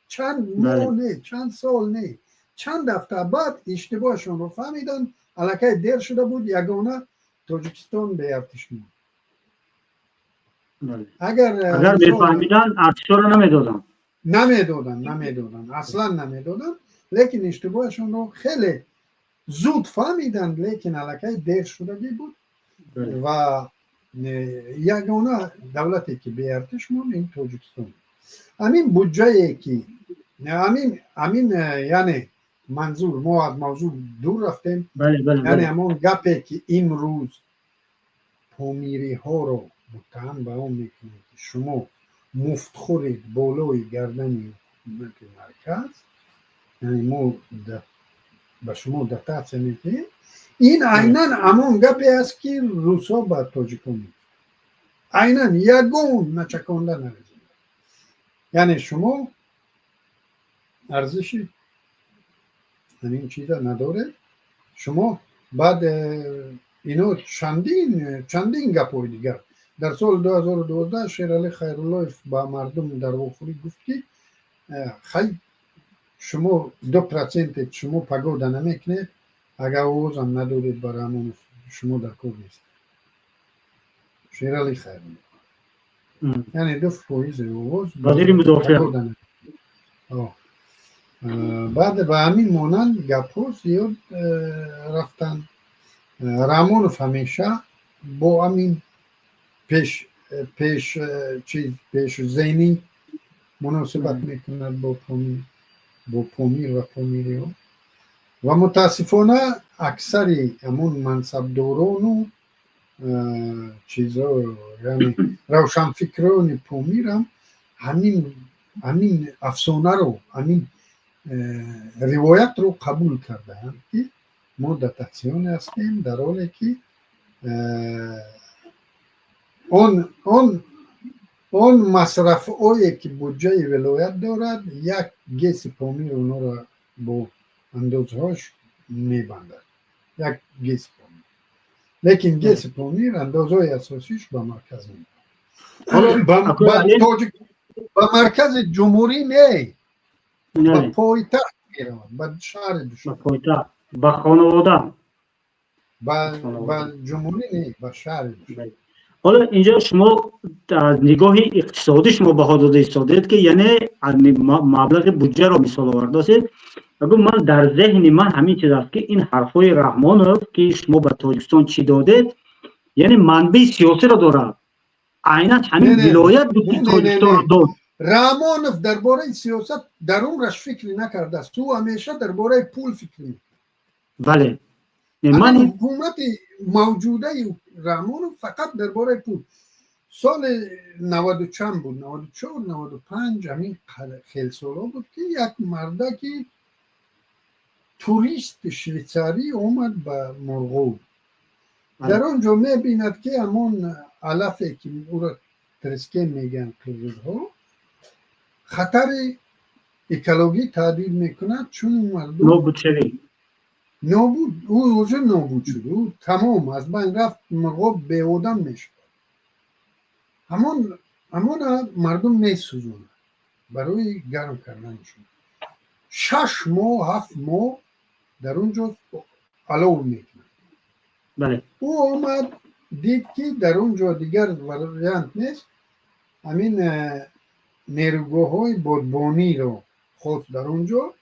چند ماه نه، چند سال نه، چند هفته بعد اشتباهشون رو فهمیدن، الکی دیر شده بود، یگانه تاجیکستان به ارتش بود.
اگر میفهمیدن ارتشا رو
نمیدادن اصلا نمیدادن، لیکن اشتباهشون رو خیلی زود فهمیدن، لیکن الکی دیر شدگی بود و یگانه دولتی که به ارتش بود این تاجیکستان. همین بودجه که همین یعنی منظور ما از موضوع دور رفتیم. یعنی همون گپی که امروز پامیری ها رو متهم به اون میکنه که شما مفت خورید بالای گردن حکومت مرکز، یعنی ما به شما دتاچه میکنیم، این عیناً همون گپی است که روسا به تاجیکان میکنه، عیناً یگون نچکانده نرسید. یعنی شما ارزشی همین چیزا نداره، شما بعد اینو چندین گپای دیگر در سال 2012 شیرعلی خیرالله با مردم در واخوری گفت که خیلی شما 2% شما پگوده نمیکنید، اگر آواز هم ندارید برای همون شما در کار نیست. شیرعلی خیرالله یعنی 2% آواز
وزیر مدافع.
بعد به همین مانند گپ‌ها زیاد رفتن. رامونوف همیشه با همین پیش ذهنی مناسبت میکند با پامیر و پامیری ها و متاسفانه اکثری همون منصبداران و چیزا یعنی روشنفکران پامیر هم همین افسانه رو، همین روایت رو قبول کرده هم که ما دتاکسیون هستیم، در حالی که اون مصرف هایی که بودجه ولایت دارد یک گیس پامیر اونا رو با اندازهاش میبندد، یک گیس پامیر، لیکن گیس پامیر اندازهای اساسیش به مرکز میبندد، به مرکز جمهوری نه، به پایتخت میرود، به شهر دوشنبه،
به خانواده،
به جمهوری نه، به شهر دوشنبه.
حالا اینجا شما از نگاه اقتصادی شما بها داده ایستادید که یعنی مبلغ بودجه را مثال آورده است. اگر من در ذهن من همین چیز است که این حرفای رحمانوف که شما به تاجیکستان چی دادید یعنی منبع سیاسی را دارد، عیناً همین ولایت بود که تاجیکستان را داد.
رحمانوف درباره سیاست در عمرش فکری نکرده است، تو همیشه درباره پول فکر می‌کنه.
بله
من حکومت موجوده رحمانوف فقط درباره پول. سال 90 چند بود، 94 95 همین خیلی سالا بود که یک مرده که توریست شویچاری اومد به مرغوب، در اونجا میبیند که همون علفی که او را ترسکین میگن قیزها خطر اکولوژی تهدید میکند، چون مردم نابود او روزه نابود شد، او تمام از بین رفت، مرغوب به آدم میشد، همون مردم میسوزونه برای گرم کردنشون. 6 ماه 7 ماه در اونجا علو میکنن.
بله.
او آمد دید که در اونجا دیگر وریانت نیست، همین نیروگاه های بادبانی رو خود در اونجا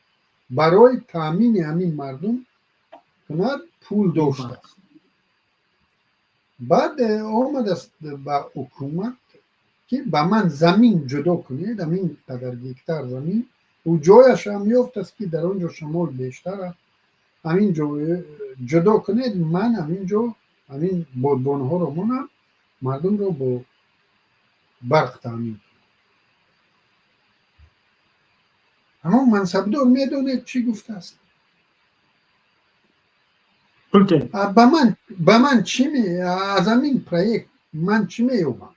برای تامین همین مردم کند پول داشته است. بعد آمد است به حکومت که به من زمین جدا کنید، همین قدر گیکتر زمین و جایش هم یافت است که در اونجا شمال بیشتر، همین جدا کنید، من همین جا همین بادبان ها رو منم مردم رو با برق تامین. اما منصبدار میدونه چی گفته است؟ به من چی از همین پروژه من چی میوبم؟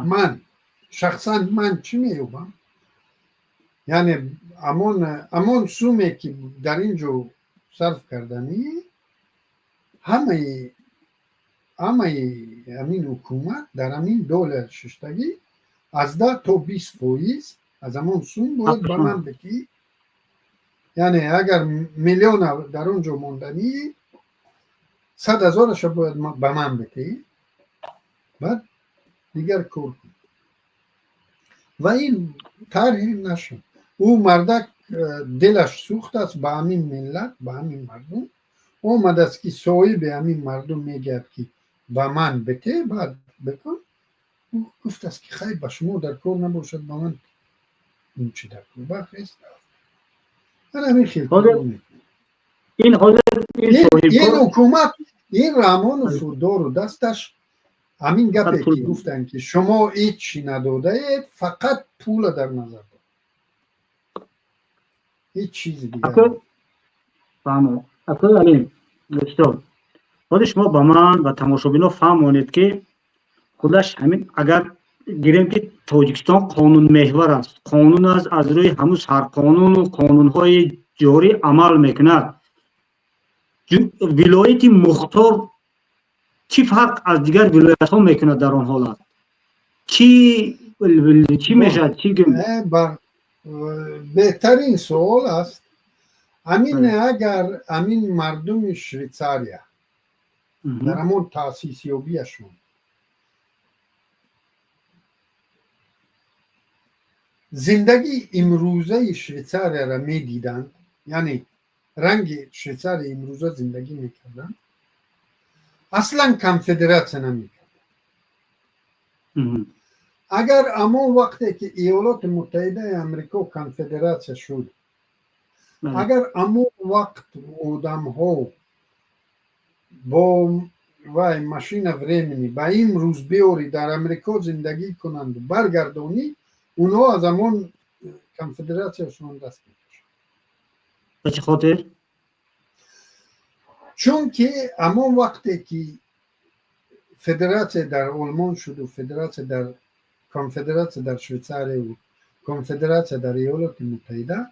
من شخصا من چی میوبم؟ یعنی امان سومی که در اینجا صرف کردنی همه همین حکومت در همین دولار ششتگی از 10 تا 20% از همون سوم باید به من بکی یعنی اگر میلیون در اونجا موندنی 100,000 باید به من بتی، بعد دیگر کار کن. و این طرحی نشد. او مردک دلش سوخت است به همین ملت، به همین مردم. اومد است که سوی به همین مردم میگه که به من بته، بعد بکن. او گفت است که خیلی به شما در کار نباشد، به من این چی در کار برخیست. من همین خیلی
این
این حکومت، این رحمان فودار و دستش همین گپی که گفتن که شما هیچی نداده اید، فقط پول در نظر دارید، هیچ چیزی دیگر
فهمید. اصلا علیم بسیار خود شما با من و تماشابینا فهمونید که خودش همین اگر گیریم که تاجیکستان قانون محور است، قانون از روی همون سرقانون و قانونهای جاری عمل میکند. ولایت مختار چی فرق از دیگر ولایت ها میکند در آن حالت؟ چی میشد؟
بهترین سوال است. اگر همین مردم شویتزاریا در همون تاسیس یابیشون زندگی امروزه شویتزاریا را میدیدند، یعنی رنگ شویتزاریا امروزه زندگی میکردند، اصلا کنفدراسیون نمیکردند. اگر اما وقتی که ایالات متحده امریکا کنفدراسیون شد، اگر اما وقت آدم ها با ماشین وریمنی به این روز بیاری در امریکا زندگی کنند و برگردانی، اونها از همون کنفدراسیون دست میکشند.
به چه خاطر؟ چون
که اما وقتی که فدراسیون در آلمان شد و کنفدراسیون در شویتزاریا و کنفدراسیون در ایالات متحده،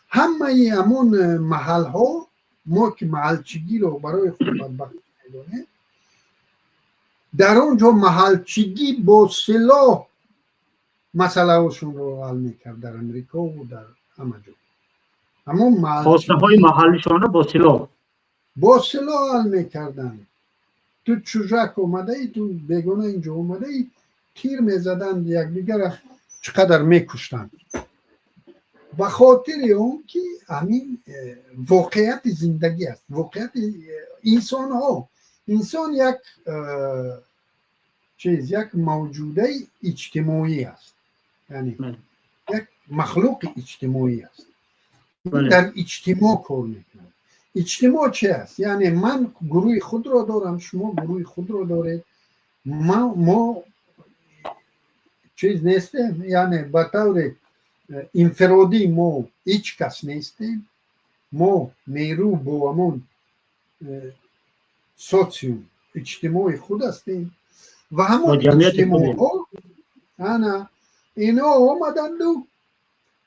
همه همون محل ها، ما که محلچگی رو برای خود بدبخت میدونه، در اونجا محلچگی با سلاح مسئله هاشون رو حل میکرد در امریکا و در همه جا.
خواسته های محلیشان رو با
سلاح حل میکردن. تو چوزک اومده ای، تو بگونه اینجا اومده ای، تیر میزدن، یک دیگر چقدر میکشتن. به خاطر اون که همین واقعیت زندگی است، واقعیت انسان ها. انسان یک موجوده اجتماعی است، یعنی یک مخلوق اجتماعی است. در اجتماع کار میکنه. اجتماع چه است؟ یعنی من گروه خود را دارم، شما گروه خود را دارید، ما چیز نیستیم، یعنی به طور انفرادی ما هیچ کس نیستیم. ما نیرو با همون سوسیوم اجتماعی خود هستیم و همون اجتماع ها اینا آمدند و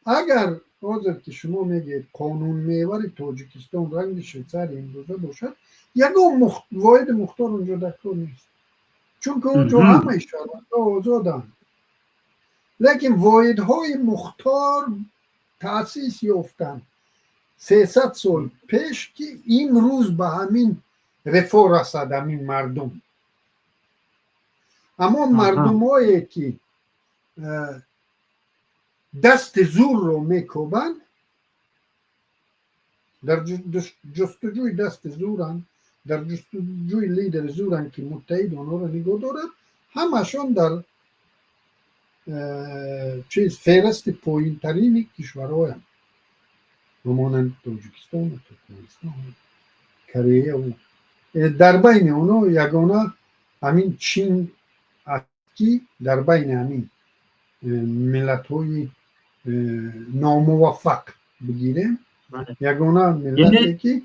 اگر حاضر که شما میگید قانون محور تاجیکستان رنگ شویتزاریا امروزه باشد، یگان واحد مختار اونجا در کار نیست، چون که اونجا همه شهروندها آزادند. لیکن واحدهای مختار تأسیس یافتند 300 سال پیش که امروز به همین رفاه رسد همین مردم. اما مردم هایی که دست زور رو میکوبند، در جستجوی دست زورن، در جستجوی لیدر زورن که متحد اونها رو نگاه دارد، همشون در فهرست پایین ترین کشورهای هم همانند تاجیکستان و ترکمنستان، کره و در بین اونا یگانه همین چین که در بین همین ملت های ناموفق بگیریم، یگانه ملتی که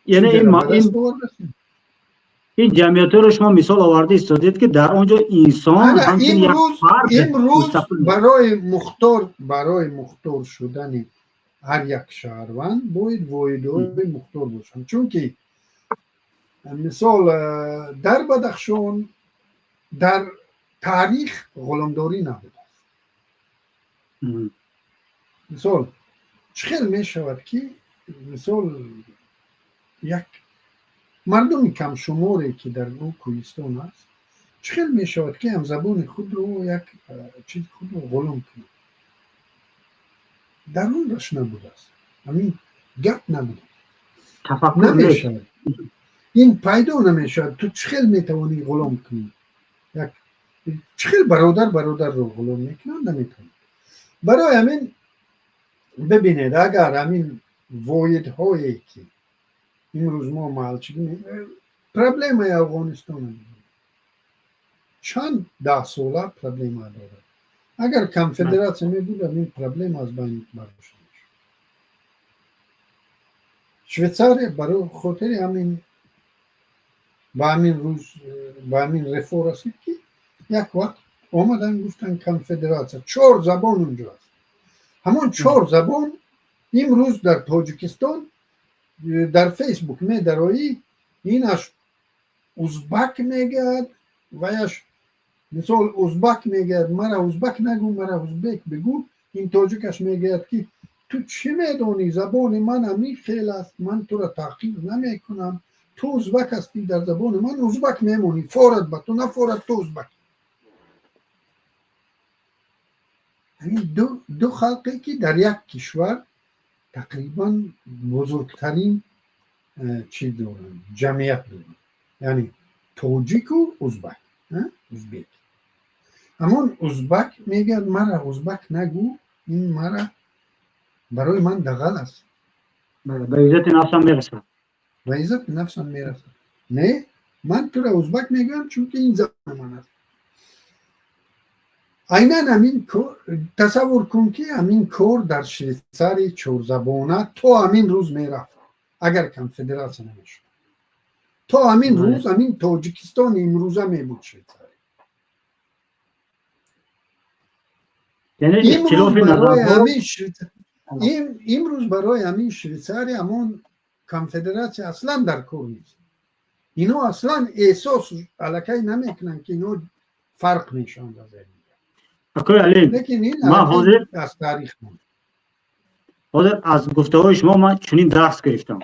یعنی این جمعیت رو شما مثال آورده ایستادید که در آنجا انسان
امروز برای مختار شدن هر یک شهروند باید واحدهای مختار باشن. چون که مثال در بدخشان در تاریخ غلامداری نبوده. مثال چخیل می شود که مثال یک مردم کم شماری که در او کوهستان است چخیل می شود که هم زبان خود رو یک چیز خود رو غلام کنند در اون رش نبوده است همین گپ نبوده
تفکر
نمی
نیست.
شود این پیدا نمی شود تو چخیل می توانی غلام کنی یک چخیل برادر رو غلام میکنند نمی توانی برای همین ببینید اگر همین واید هایی که امروز ما معلچگی پرابلم افغانستان چند ده ساله پرابلم داره اگر کنفدراسیون می بود این پرابلم از بین برداشته میشد شویتزار برای خاطر همین با همین روز با همین رفاه رسید که یک وقت آمدن گفتن کنفدراسیون 4 زبان اونجا است همون 4 زبان امروز در تاجیکستان در فیسبوک می درایی اینش ازبک میگد ویش مثال ازبک میگد مرا ازبک نگو مرا ازبک بگو این تاجیکش میگد که تو چی میدونی زبان من همی خیل است من تو را تحقیر نمی کنم تو ازبک هستی در زبان من ازبک میمونی فارد با تو نفارد تو ازبک این دو خلقی که در یک کشور تقریبا بزرگترین چی دارن جمعیت دارن یعنی تاجیک و ازبک ازبک همون ازبک میگه مرا ازبک نگو این مرا برای من دغل است
به عزت نفسم میرسد
و عزت نفسم میرسد نه من تو را ازبک میگم چون که این زبان من است عیناً همین تصور کن که همین کار در شویتزار 4 زبانه تا همین روز میرفت اگر کنفدراسیون نمیشد تا همین روز همین تاجیکستان امروزه میبود شویتزار
یعنی اختلاف نظرها
امروز برای همین شویتزار همون کنفدراسیون اصلا در کار نیست اینا اصلا احساس الکی نمیکنن که اینا فرق نشان داده
اکوی علیم ما حاضر از گفته های شما من چنین درس گرفتم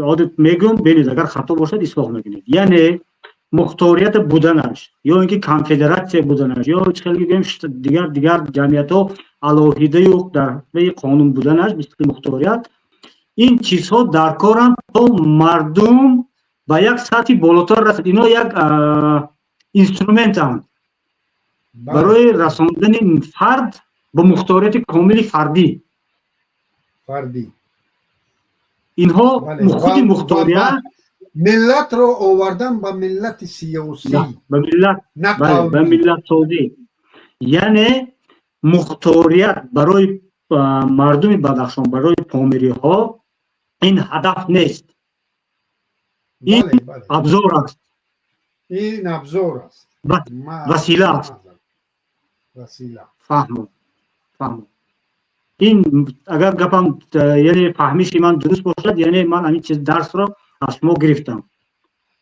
عادت میگم بینید اگر خطا باشد اصلاح میکنید یعنی مختاریت بودنش یا اینکه کنفدراسیون بودنش یا خیلی گیم دیگر جمعیت ها علاهیده و در قانون بودنش مثل مختاریت این چیزها در کارن تا مردم با یک سطحی بالاتر رسد اینا یک اینسترومنت هم برای رساندن فرد به مختاریت کامل فردی اینها خود مختاریت
ملت رو آوردن به ملت سیاسی
به ملت سازی یعنی مختاریت برای مردم بدخشان برای پامیری ها این هدف نیست این ابزار است
این ابزار است
وسیله است فهمم این اگر گپم یعنی فهمیش من درست باشد یعنی من همین چیز درس را از شما گرفتم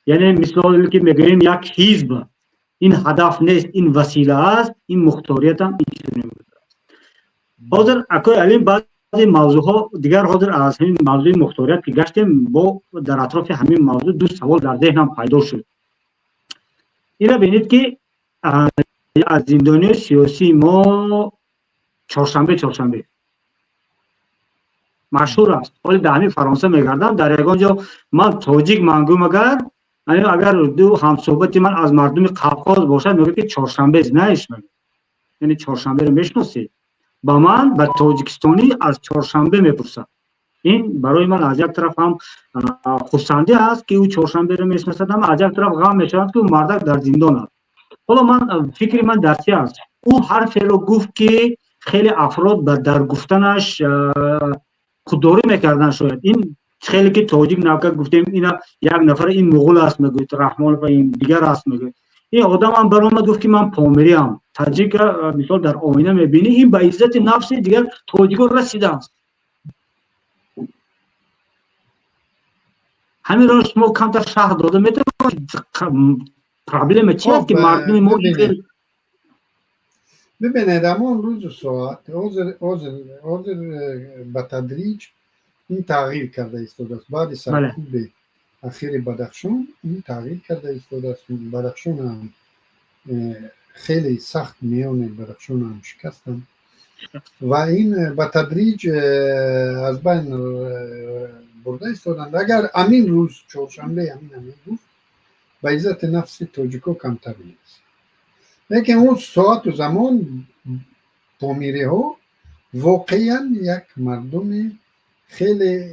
یعنی مثال که میگیم یک حزب این هدف نیست این وسیله است این مختاریت هم این حاضر اکوی علیم بعضی موضوع ها دیگر حاضر از همین موضوع مختاریت که گشتیم با در اطراف همین موضوع دو سوال در ذهنم پیدا شد اینا بینید که از زندانی سیاسی ما چهارشنبه مشهور است ولی در همین فرانسه میگردم در یگان جا من تاجیک منگوم اگر دو همصحبت من از مردم قفقاز باشد میگه که چهارشنبه نشناسید یعنی چهارشنبه رو میشناسید با من به تاجیکستانی از چهارشنبه میپرسد این برای من از یک طرف هم خرسندی است که او چهارشنبه رو میشناسد هم از یک طرف غم میشود که او مردک در زندان است حالا من فکر من در چی است او حرفی رو گفت که خیلی افراد در گفتنش خودداری میکردن شاید این خیلی که تاجیک نوکر گفتیم اینا یک نفر این مغول است میگه رحمان و این دیگر است میگه این آدم هم برام گفت که من پامیری ام تاجیک مثال در آینه میبینی این به عزت نفس دیگر تاجیک رسیده است همین را شما کم در شهر داده میتونید پرابلم چی است که مردم ما
ببینید همون روز و ساعت حاضر به تدریج این تغییر کرده ایستاده است. بعد سرکوب اخیر بدخشان این تغییر کرده ایستاده است. بدخشان هم خیلی سخت میان بدخشان هم شکستن و این به تدریج از بین برده ایستادند. اگر امین روز چهارشنبه امین روز به عزت نفس تاجیکو کمتر نیست، لیکن اون ساعت و زمان پامیری ها واقعا یک مردم خیلی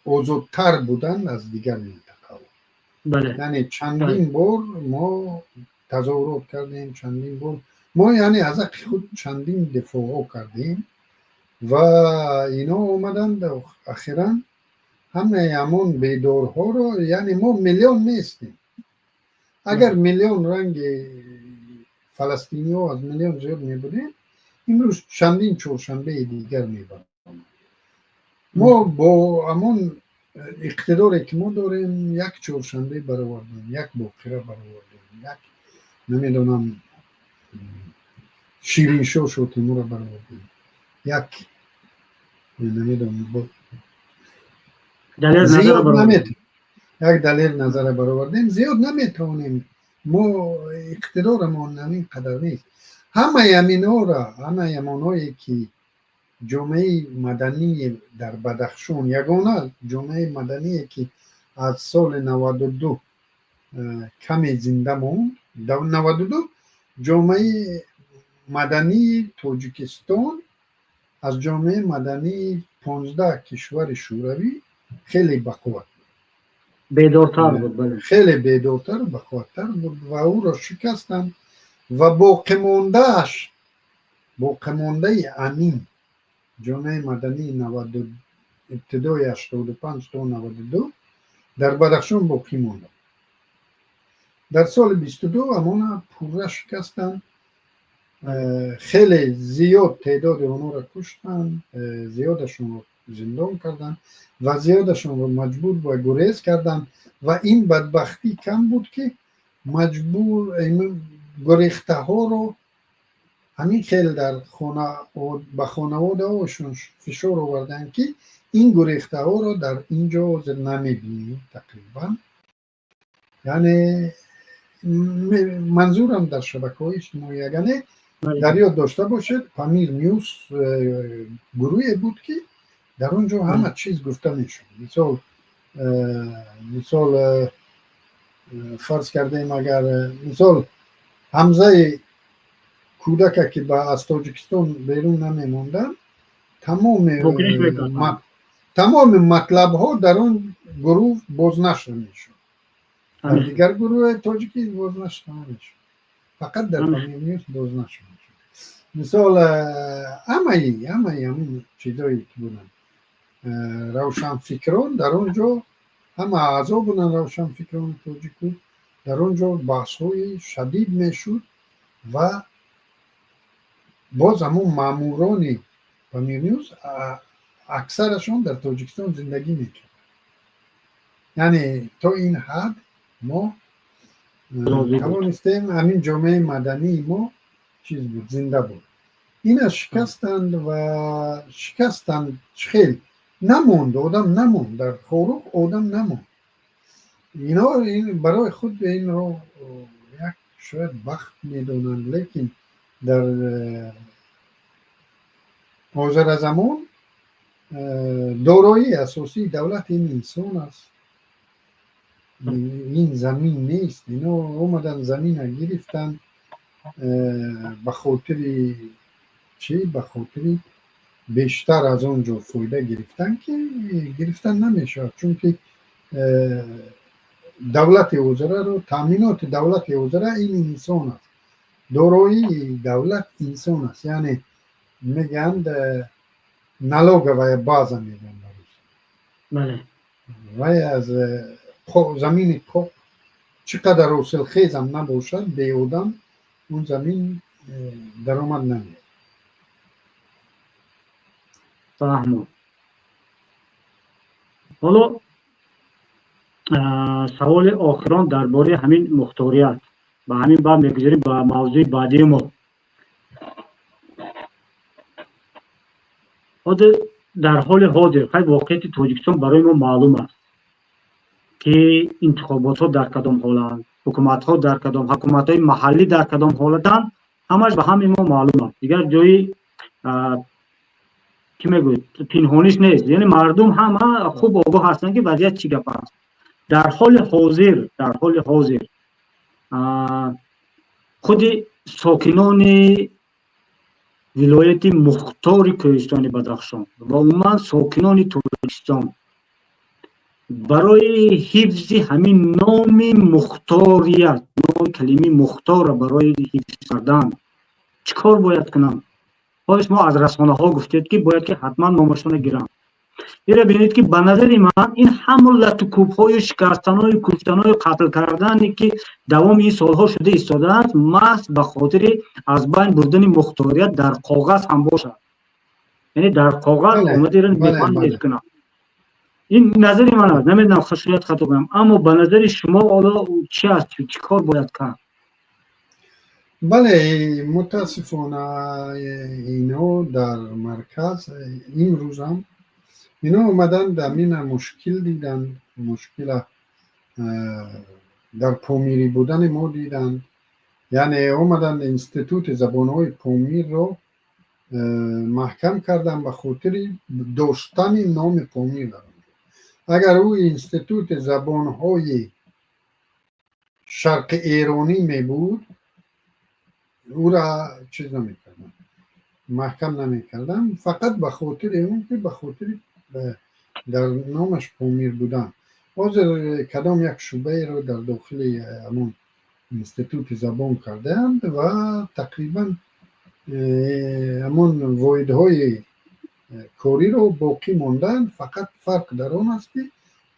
آزادتر بودن از دیگر منطقه. یعنی چندین بار ما تظاهرات کردیم، چندین بار ما یعنی از خود چندین دفاع کردیم و اینا اومدن اخیراً همه همون بیدارها رو، یعنی ما میلیون نیستیم. اگر میلیون رنگ فلسطینی ها از میلیون زیاد می بودیم امروز چندین چهارشنبه دیگر می بودیم. ما با همون اقتداری که ما داریم یک چهارشنبه برآوردیم، یک باقره برآوردیم، یک نمیدونم شیرین شو تیمور برآوردیم، یک نمیدونم زیاد نمیتونیم یک دلیل نظر برآوردیم، زیاد نمیتونیم. ما اقتدارمون همین قدر نیست. همه همونایی که جامعه مدنی در بدخشان، یگانه جامعه مدنی که از سال 92 کمی زنده موند، 92 جامعه مدنی تاجیکستان از جامعه مدنی 15 کشور شوروی خیلی بقوت
بیدارتر بود،
خیلی بیدارتر بقوتتر بود و او را شکستن و باقی مانده امین جامعه مدنی ابتدای 85 تا 92 در بدخشان باقی مانده. در سال 22 امون پوره شکستن، خیلی زیاد تعداد اونها را کشتن، زیادشون رو زندان کردن و زیادشون رو مجبور به گریز کردن و این بدبختی کم بود که مجبور گریخته ها رو همین خیلی در به خانواده هاشون فشار آوردن که این گریخته ها رو در اینجا نمیبینید تقریبا. یعنی منظورم در شبکه های اجتماعی یعنی در یاد داشته باشید پامیر نیوز گروهی بود که در اونجا همه چیز گفته میشد. مثال فرض کردیم اگر مثال حمزه کودک که از تاجیکستان بیرون نمیموندن تمام مطلب ها در اون گروه بازنشر میشد، در دیگر گروه تاجیکی بازنشر نمیشد، فقط در پامیر نیوز بازنشر میشد. مثال همین چیزایی که بودن روشن فکران در اونجا همه اعضا بودن، روشن فکران تاجیکی در اونجا بحث های شدید میشد و باز همون ماموران پامیر نیوز اکثرشون در تاجیکستان زندگی میکرد. یعنی تا این حد ما توانستیم همین جامعه مدنی ما چیز بود، زنده بود. این شکستند و شکستند خیلی نموند، آدم نموند در خاروق، آدم نموند. اینا برای خود این رو یک شاید بخت میدونند، لیکن در حاضر زمان دارایی اساسی دولت این انسان است، این زمین نیست. اینا اومدن زمین گرفتن به خاطر چی؟ به خاطر بیشتر از اونجا فایده گرفتن که گرفتن نمیشه، چون که دولت وزرا رو تامینات دولت وزرا این انسان است، دارایی دولت انسان است. یعنی میگن نلاگ و بازم میگن
بله
و از زمین کوک چقدر حاصل خیز هم نباشد به آدم اون زمین درآمد نمیاد.
فهمم. حالا سوال آخران درباره همین مختاریت با همین بعد میگذاریم با موضوع بعدی ما. در حال حاضر خیلی واقعیت تاجیکستان برای ما معلوم است که انتخابات ها در کدام حالند، حکومت ها در کدام، حکومت های محلی در کدام حالتند، همش به همه ما معلوم است. دیگر جایی که میگوید پنهانیش نیست. یعنی مردم هم خوب آگاه هستند که وضعیت چی گپ است. در حال حاضر خود ساکنان ولایت مختار کوهستان بدخشان و عموما ساکنان تاجیکستان برای حفظ همین نام مختاریت، نام کلمه مختار را برای حفظ کردن چیکار باید کنم؟ خودش ما از رسانه ها گفتید که باید که حتما نامشون گیرم. ایره بینید که به نظر من این همون لطوکوب های شکستن های کشتن های قتل کردنی که دوام این سالها شده ایستاده است محض به خاطر از بین بردن مختاریت در کاغذ هم باشد. یعنی در کاغذ آمده را نفهم نیست کنم. این نظر من است. نمیدونم خشایت خطا کنم، اما به نظر شما حالا چی است؟ چی کار باید کرد؟
بله متاسفانه اینا در مرکز امروز هم اینا اومدن در این مشکل دیدن، مشکل در پامیری بودن ما دیدن. یعنی اومدن انستیتوت زبانهای پامیر رو محکم کردن به خاطر داشتن نام پامیر دارن. اگر او انستیتوت زبانهای شرق ایرانی می بود او را چیز نمی کردن، محکم نمی کردن، فقط به خاطر اون که به خاطر در نامش پامیر بودن. حاضر کدام یک شعبه رو در داخل همون انستیتوت زبان کردند و تقریبا همون وایدهای کاری رو باقی موندن. فقط فرق در آن است که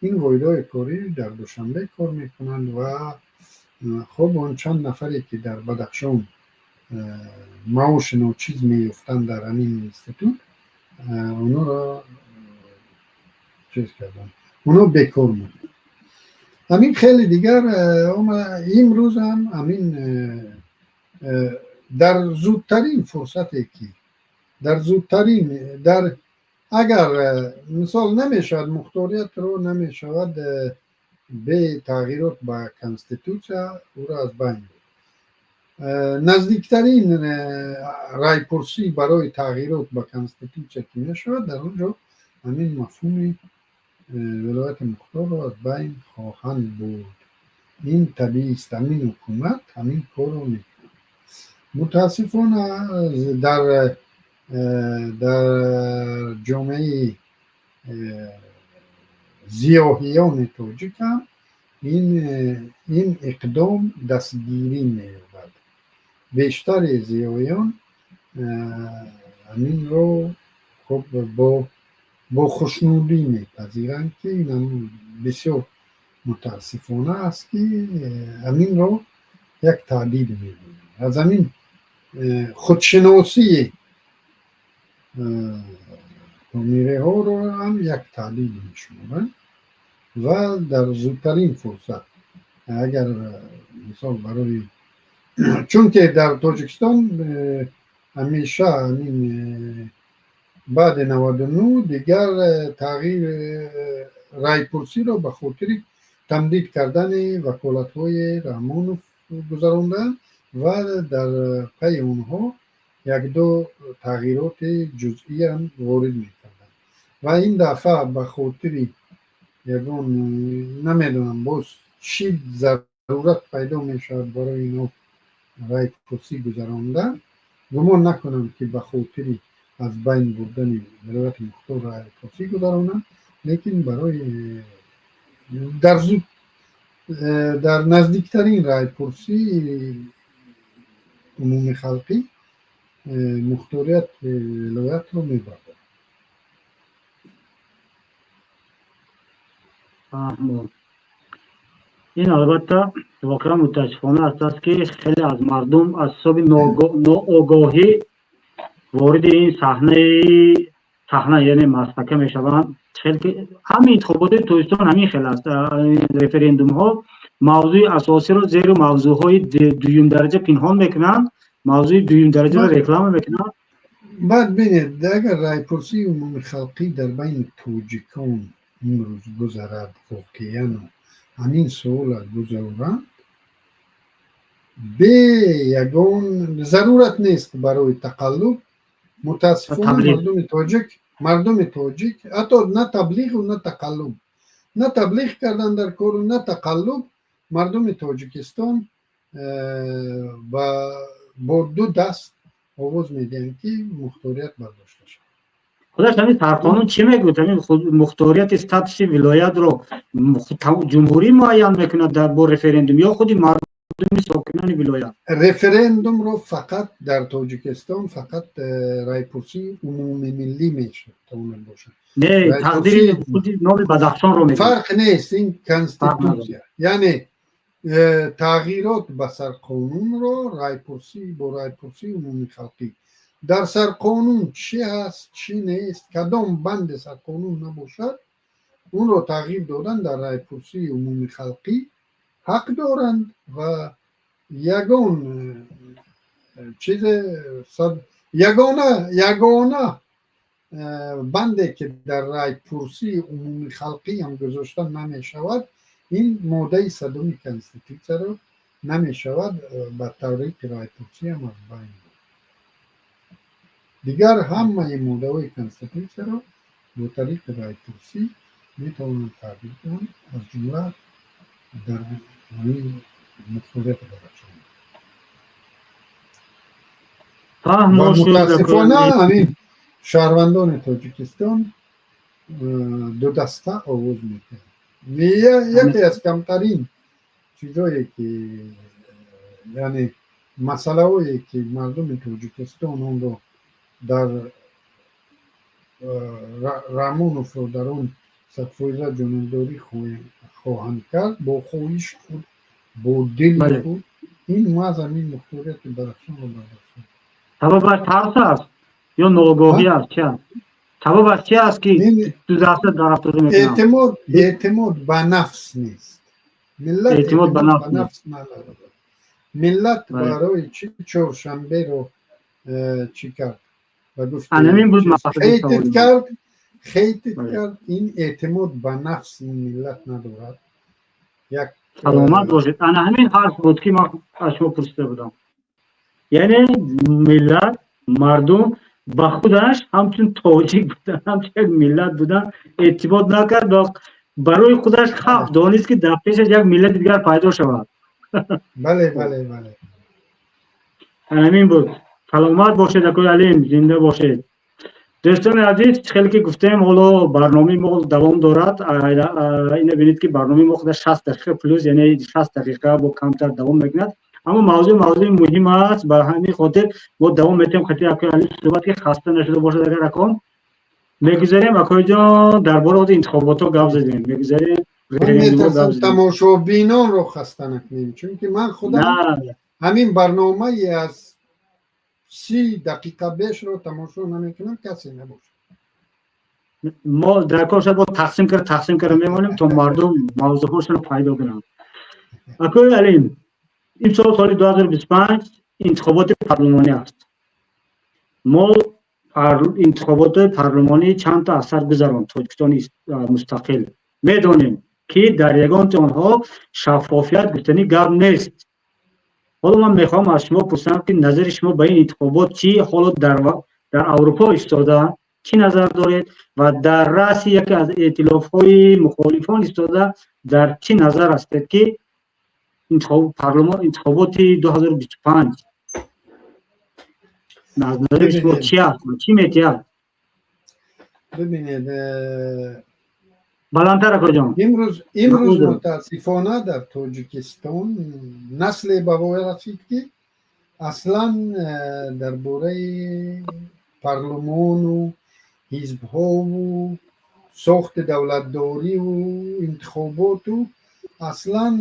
این وایدهای کاری در دوشنبه کار میکنند و خب اون چند نفری که در بدخشان معاش و چیز میفتند در همین انستیتوت اونا را چیز کردن، اونا بیکار موند. همین خیلی دیگر امروز هم همین در زودترین فرصتی که در زودترین اگر مثال نمیشود مختاریت رو نمیشود به تغییرات با کنستیتوسیا او را از بین بود. نزدیکترین رایپرسی برای تغییرات با کنستیتوسیا که میشود در اونجا همین مفهوم ولایت مختار رو از بین خواهند بود. این طبیعی است. همین حکومت همین کار رو میکنه. متاسفانه در جامعه زیاهیان تاجیک هم این اقدام دستگیری می‌یابد. بیشتر زیاهیان همین رو خب با خوشنودی میپذیرند که این بسیار متاسفانه است که همین رو یک تعدیل می‌بینند. از همین خودشناسی پامیره ها رو هم یک تعدیل میشمارند و در زودترین فرصت اگر مثال برای چون که در تاجیکستان همیشه همین بعد 99 دیگر تغییر رایپرسی رو به خاطر تمدید کردن وکالت های رحمانوف گذراندن و در پی اونها یک دو تغییرات جزئی هم وارد میکردن و این دفعه به خاطر یکون نمیدونم باز چی ضرورت پیدا میشود برای اینا رایپرسی گذراندن. گمان نکنم که به خاطر از بین بردن ولایت مختار رایپرسی گذراندن، لیکن برای در نزدیکترین رایپرسی عمومی خلقی مختاریت ولایت رو میبرد.
این البته واقعا متاسفانه است که خیلی از مردم از سبب ناآگاهی وارد این صحنه یعنی مسلکه میشوند. خیلی همین انتخابات تاجیکستان همین خیلی است. رفراندوم ها موضوع اساسی رو زیر موضوع های دویم درجه پنهان میکنند، موضوع دویم درجه رو رکلام میکنند.
بعد بینید اگر رایپرسی عمومی خلقی در بین توجیکان امروز گذرد واقعا و همین سوال گذارند به یگان ضرورت نیست برای تقلب. متاسفانه مردم تاجیک حتی نه تبلیغ و نه تقلب، نه تبلیغ کردن در کار و نه تقلب. مردم تاجیکستان با دو دست آواز میدن که مختاریت برداشته شد.
خودش همین سرقانون چی میگه؟ همین مختاریت استاتوس ولایت رو جمهوری معین میکنه در با رفراندوم یا خودی مردم ساکنان ولایت؟
رفراندوم رو فقط در تاجیکستان فقط رایپرسی عمومی ملی میشه تمام باشه.
نه تقدیر خودی نام بدخشان رو میگه.
فرق نیست، این کانستیتوسیا یعنی تغییرات به سرقانون رو رایپرسی با رایپرسی عمومی خلقی در سرقانون چی هست چی نیست، کدام بند سرقانون نباشد اون رو تغییر دادن در رایپرسی عمومی خلقی حق دارند و یگان چیز یگانه بنده که در رایپرسی عمومی خلقی هم گذاشتن نمی شود این ماده 100 کانستیتوسیا رو نمی شود به طریق رایپرسی هم از بین بود. دیگر همه این ماده های کانستیتوسیا رو به طریق رایپرسی می توانند تغییر کنند، از جمله در همین مختاریت بدخشان. و متاسفانه همین شهروندان تاجیکستان دو دسته آواز میکنند. یکی از کمترین چیزایی که یعنی مسئله هایی که مردم تاجیکستان اون رو در رامون و فرودرون 100% جانبداری خواهند کرد با خواهش خود با دل خود. این ما از همین مختاریت بدخشان رو برداشتیم.
سبب ترس است یا ناگاهی است؟ چه است؟ سبب چی است که تو دست طرفداری میکنن؟
اعتماد به نفس نیست. ملت اعتماد به نفس نداره. ملت برای چهارشنبه رو چی کرد و گفت خیتت کرد. این اعتماد به نفس این ملت ندارد. یک
سلامت باشید. انا همین حرف بود که ما از شما پرسیده بودم. یعنی ملت مردم با خودش همچون تاجیک بودن همچون ملت بودن اعتماد نکرد برای خودش خف دانست که در پیشش یک ملت دیگر پیدا شود.
بله
همین بود. سلامت باشید اکوی علیم، زنده باشید. دوستان عزیز خیلی که گفتیم حالا برنامه ما دوام دارد. اینو ببینید که برنامه ما خودش 60 دقیقه پلوس یعنی 60 دقیقه با کمتر دوام میکند. اما موضوع مهم است، برای همین خاطر ما دوام میتیم خاطر اکوی علیم صحبت که خسته نشده باشد اگر رقم میگذاریم. اکوی جان درباره انتخابات ها گپ زدیم، میگذاریم
تماشابینان رو خسته نکنیم، چون که من خودم همین برنامه از 30 دقیقه بیش رو تماشا نمیکنم کسی نباشه.
ما در کار شد با تقسیم کرده میمونیم تا مردم موضوعشون رو پیدا کنن. اکوی علیم این سال 2025 انتخابات پارلمانی است. ما انتخابات پارلمانی چند تا اثر گذاران تاجیکستان مستقل میدونیم که در یگان آنها شفافیت گفتنی گپ نیست. حالا من میخوام از شما پرسم که نظر شما به این انتخابات چی؟ حالا در اروپا ایستاده چی نظر دارید و در رأس یکی از ائتلاف‌های مخالفان ایستاده در چی نظر هستید که انتخابات 2025 نظر شما چی است؟ چی میتید؟
ببینید
بلندتر کجا؟
امروز متاسفانه در تاجیکستان نسل به وای رسید که اصلا درباره پارلمان و حزب‌ها و ساخت دولتداری و انتخابات و اصلا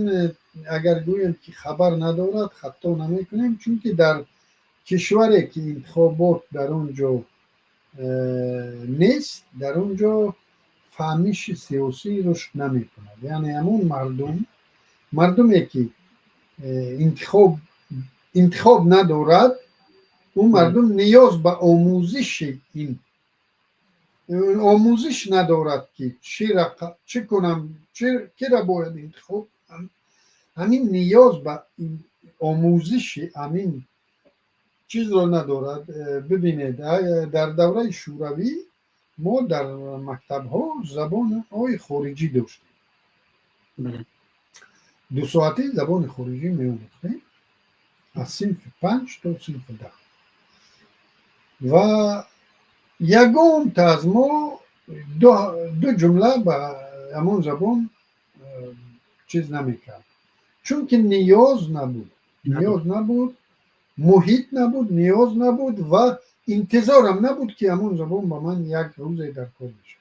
اگر گویم که خبر ندارد خطا نمیکنیم، چون که در کشوری که انتخابات در اونجا نیست در اونجا فهمیش سیاسی رشد نمی کند. یعنی همون مردمی که انتخاب ندارد اون مردم نیاز به آموزش این آموزش ندارد که چه کنم که را باید انتخاب. همین نیاز به آموزش همین چیز رو ندارد. ببینید در دوره شوروی ما در مکتب ها زبان های خارجی داشتیم. 2 ساعته زبان خارجی می آموختیم از صنف 5 تا صنف 10 و یگان تا از ما دو جمله به همون زبان چیز نمیکرد، چون که نیاز نبود، محیط نبود، نیاز نبود و انتظارم نبود که همون زبان با من یک روز در کار بشه.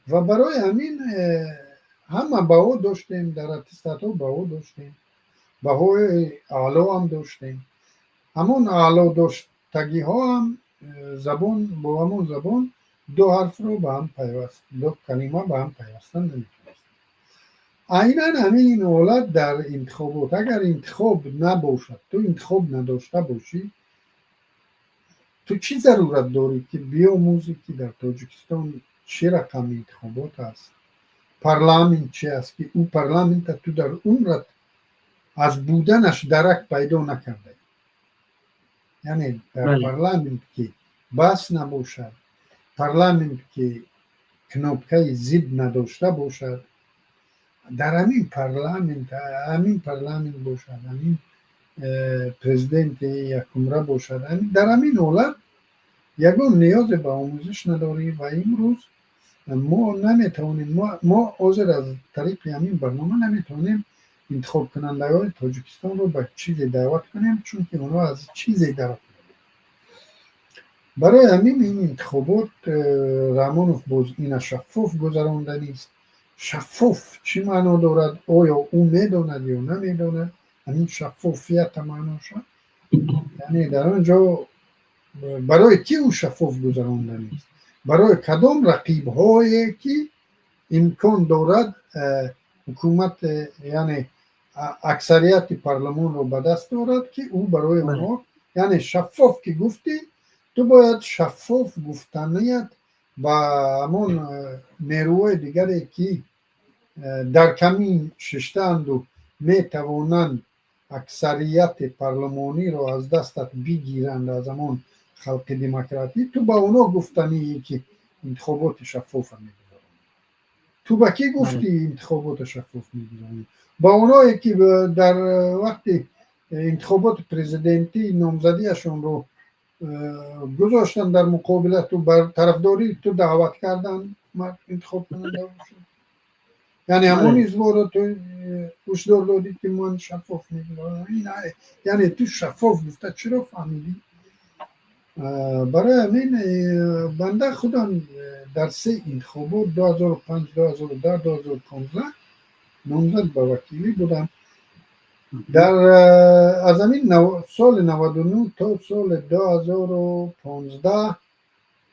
و برای همین همه بها داشتیم، در اتستات ها بها داشتیم، بهای اعلا هم داشتیم. همون اعلا داشتگی ها هم زبان با همون زبان 2 حرف رو به هم پیوست، 2 کلمه به هم پیوستن نمیتونست. عیناً همین حالت در انتخابات، اگر انتخاب نباشد، تو انتخاب نداشته باشی، تو چی ضرورت داری که بیاموزی که در تاجیکستان چه رقم انتخابات است، پارلمان چی است که او پارلمان تو در عمرت از بودنش درک پیدا نکرده. یعنی در پارلمان که بحث نباشد، پارلمان که کنوپکه زید نداشته باشد، در همین پارلمان باشد، همین پرزیدنت یک عمره باشد، در همین حالت یگان نیاز به آموزش نداری. و امروز ما نمیتونیم، ما حاضر از طریق همین برنامه نمیتونیم انتخاب کننده های تاجیکستان رو به چیزی دعوت کنیم، چون که اونا از چیزی دعوت کنیم. برای همین این انتخابات رحمانوف باز این شفاف گذرانده نیست. شفاف چی معنا دارد؟ آیا او میداند یا نمیداند؟ همین شفافیت معنا شد. یعنی در آنجا برای کی او شفاف گذرانده نیست؟ برای کدام رقیب هایی که امکان دارد حکومت، یعنی اکثریت پارلمان رو به دست دارد که او برای اونها، یعنی شفاف که گفتی، تو باید شفاف گفتنیت با همون نیروهای دیگری که در کمین ششتند و میتوانند اکثریت پارلمانی رو از دستت بگیرند از همون خلق دموکراتی، تو با اونا گفتنی که انتخابات شفاف میگذارند. تو با کی گفتی انتخابات شفاف میگذارند؟ با اونایی که در وقت انتخابات پرزیدنتی نامزدیشون رو گذاشتن در مقابل تو، بر طرفداری تو دعوت کردن انتخاب کننده باشن. یعنی همون ازوا رو تو هشدار دادی که من شفاف میگذارم. یعنی تو شفاف گفته چرا فهمیدی؟ برای همین بنده خودم در 3 انتخابات 2005 2010 2015 نامزد به وکیلی بودم. در از همین سال 99 تا سال 2015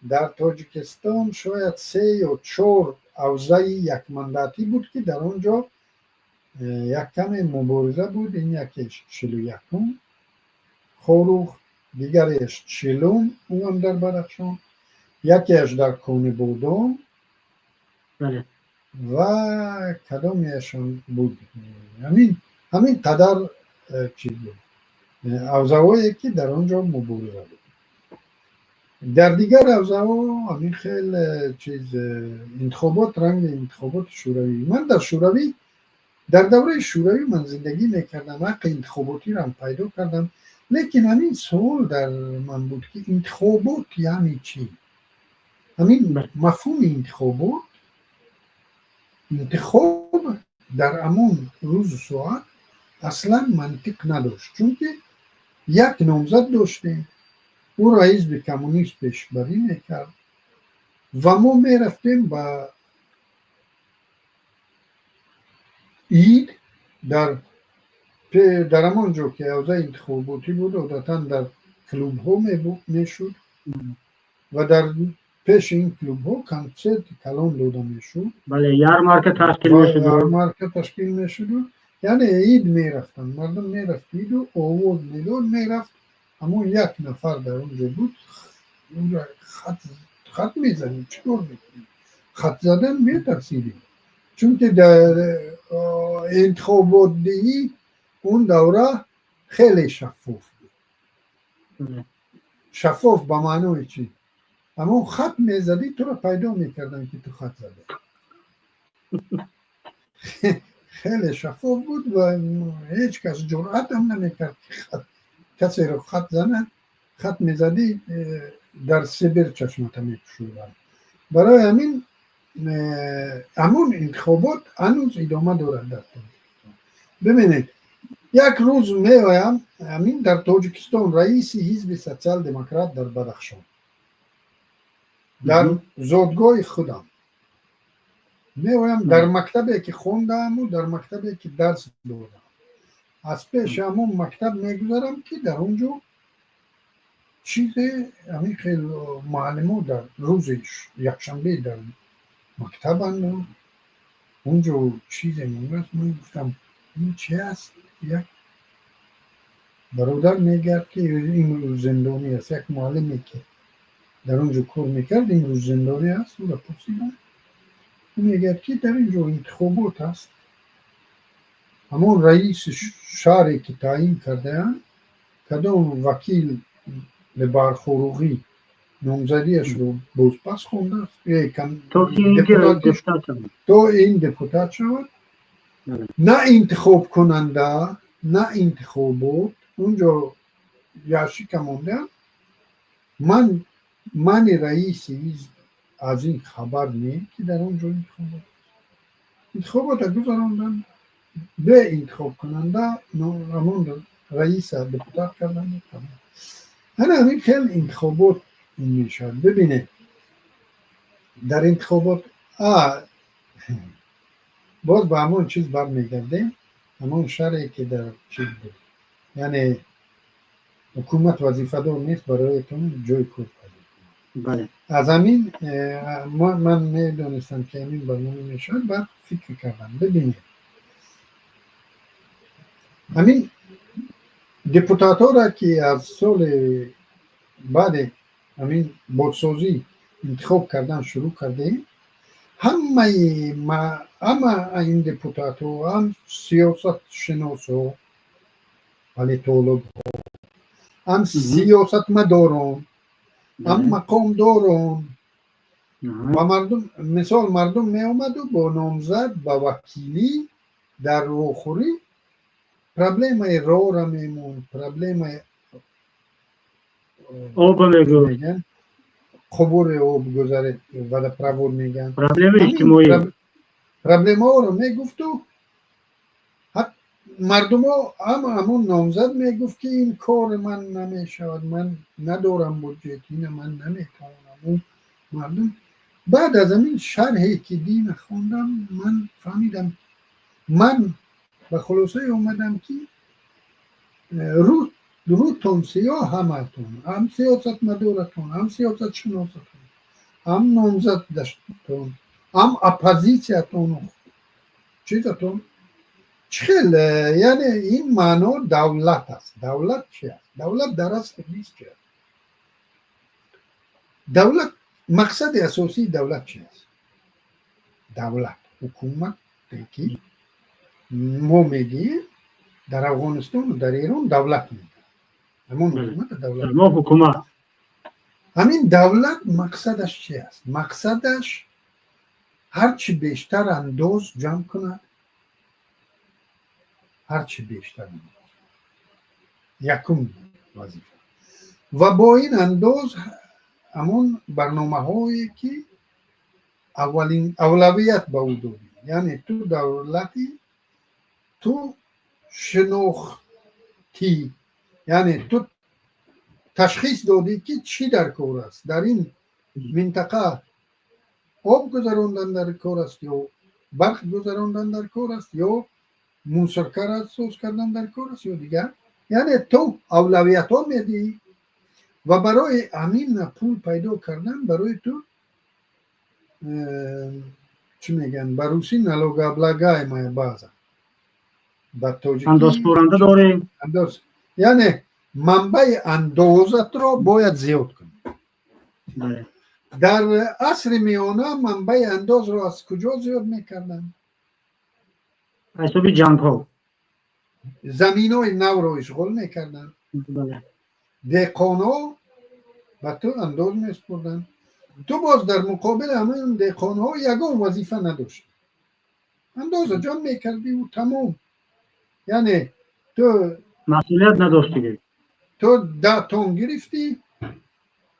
در تاجیکستان شاید 3 یا 4 حوزه یک منداتی بود که در آنجا یک کم مبارزه بود. این یکیش 41 خاروخ، دیگریش 40 اون هم در بدخشان، یکیش در کون بودام و کدامیشان بود. همین قدر چیز بود حوزه هایی که در آنجا مبارزه بود. در دیگر حوزه ها همین خیلی چیز انتخابات، رنگ انتخابات شوروی. من در شوروی، در دوره شوروی من زندگی میکردم، حق انتخاباتی را هم پیدا کردم. لیکن همین سوال در من بود که انتخابات یعنی چی؟ همین مفهوم انتخاب در همون روز و ساعت اصلا منطق نداشت، چون که یک نامزد داشتیم، او را حزب کمونیست پیشبری میکرد و ما میرفتیم با اید در همانجا که حوزه انتخاباتی بود، عادتا در کلوب ها میشد و در پیش این کلوب ها کنسرت کلان داده میشد.
بله، یارمارک تشکیل میشد. یعنی اید میرفتن، مردم میرفت اید و آواز میداد، میرفت
همون یک نفر در اونجا بود، اونجا خط میزنیم چیکار میکنیم؟ خط زدن میترسیدیم، چون که در انتخابات دهی اون دوره خیلی شفاف بود. شفاف به معنای چی؟ اما خط میزدی تو رو پیدا میکردن که تو خط زده. خیلی شفاف بود و هیچ کس جرأت هم نمیکرد کسی رو خط زنه. خط میزدی در سبیل چشمت میکشودن. برای همون انتخابات هنوز ادامه دارد در تاجیکستان. ببینید یک روز میایم همین در تاجیکستان رئیس حزب سوسیال دموکرات در بدخشان در زادگاه خودم میایم، در مکتبی که خوندم و در مکتبی که درس دادم از پیش همون مکتب میگذارم که در اونجا چیز همین خیلی معلمو در روز یکشنبه در مکتب اند اونجا چیز میگوید. من گفتم این چی است؟ یک برادر میگرد که این روز زندانی است، یک معلمی که در اونجا کار میکرد این روز زندانی است. او را پرسیدم، میگرد که در اینجا انتخابات است، همون رئیس شهری که تعیین کرده هم کدام وکیل برخوروغی نامزدیش رو بازپس خونده تو این دپوتات شود. نه انتخاب کننده نه انتخابات اونجا یاشی کمونده. من رئیس از این خبر نیم که در اونجا انتخابات گذراندن به انتخاب کننده همون رئیس دپوتات کردن. همین خیلی انتخابات میشد. ببینه در انتخابات باز به همون چیز برمیگرده، همون شرعی که در چیز بود، یعنی حکومت وظیفه دار نیست برای تون جای کار پیدا کنه. از همین من میدونستم که همین برنامه میشد، بعد فکر کردم ببینید همین دپوتات ها را که از سال بعد همین بازسازی انتخاب کردن شروع کرده، همه این دپوتات ها هم سیاست شناس ها پالیتولوگ ها هم سیاست مداران هم مقام داران و مردم، مثال مردم می آمد و با نامزد با وکیلی در روخوری پرابلم راه را میمون، پرابلم
آب میگن،
خبور آب گذاره و پرابور میگن،
پرابلم اجتماعی،
پرابلم ها رو میگفت و مردم ها همون نامزد میگفت که این کار من نمیشود، من ندارم بودجه، این من نمیتونم. مردم بعد از همین شرحی که دین خوندم من فهمیدم، من به خلاصه اومدم که روتون سیاه همتون، هم سیاست مدارتون، هم سیاست شناستون، هم نامزد داشتون، هم اپوزیسیتون چیزتون چخیل، یعنی این معنا دولت است. دولت چی است؟ دولت در اصل نیست. چی است دولت؟ مقصد اساسی دولت چی است؟ دولت حکومت که ما میگیم در افغانستان و در ایران دولت میگیم، همون حکومت دولت،
ما حکومت.
همین دولت مقصدش چی است؟ مقصدش هرچی بیشتر انداز جمع کنه، هرچی بیشتر انداز، یکم وظیفه، و با این انداز همون برنامه هایی که اولویت به او دادی، یعنی تو دولتی تو شناختی، یعنی تو تشخیص دادی که چی در کار است، در این منطقه آب گذراندن در کار است یا برق گذراندن در کار است یا موسرکر سوز کردن در کار است یا دیگر، یعنی تو اولویت ها میدی و برای همین پول پیدا کردن برای تو چی میگن بروسی نالوگابلاگای مای بازا با توجیکی
انداز پرنده داریم،
یعنی منبع اندازت را باید زیاد کنی.
بله.
در عصر میانه منبع انداز را از کجا زیاد میکردن؟
حسابی جنگ ها.
زمین های نو را اشغال میکردن.
بله.
دهقان ها به تو انداز میسپردن. تو باز در مقابل همه دهقان ها یگان وظیفه نداشت، اندازه جمع میکردی و تمام. یعنی تو
مسئولیت نداشت دیگه.
تو 10 تن گرفتی،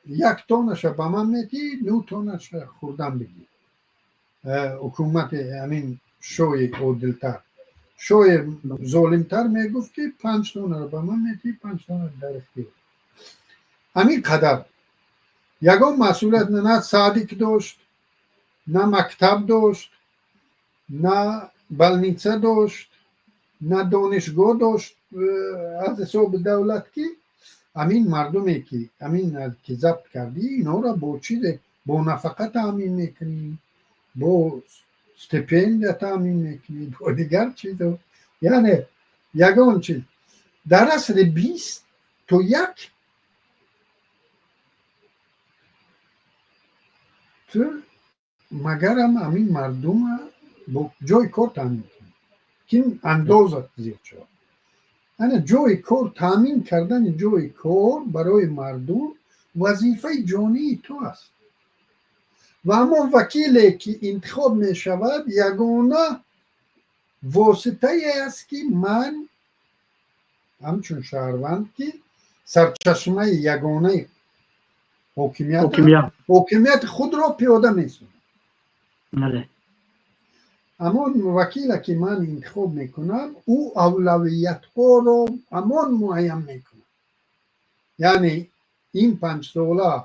1 تنش به من میدی، 9 تنش خوردن بگی. حکومت همین شوی عادلتر، شوی ظالمتر میگفت که 5 تن رو به من میدی، 5 تن در اختیار. همین قدر یگان مسئولیت نه صادق داشت، نه مکتب داشت، نه بلنیچه داشت، نه دانشگاه داشت از حساب دولت. که همین مردمی که همین که ضبط کردی اینا را با چیز، با نفقه تامین میکنی، با استیپند تامین میکنی، با دیگر چیز. یعنی یگان چیز در عصر 20 تو یک تو مگرم همین مردم با جای کار تامین کنی که اندازت زیاد شد. یعنی جای کار تامین کردن، جای کار برای مردم وظیفه جانی تو است. و اما وکیلی که انتخاب می شود یگانه واسطه است که من همچون شهروند که سرچشمه یگانه حاکمیت خود را پیاده می سازم.
بله.
اما وکیلی که من انتخاب میکنم او اولویت ها را همان معین میکنه. یعنی این 5 ساله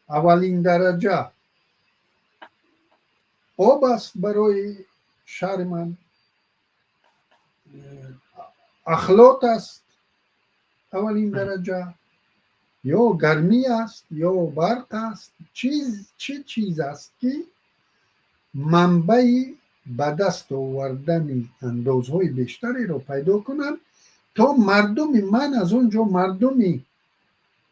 اولین درجه آب است برای شهر من، اخلاق است اولین درجه، یا گرمی است یا برق است. چه چیز است که منبع به دست آوردن اندازهای بیشتری رو پیدا کنم تا مردم من از اونجا، مردمی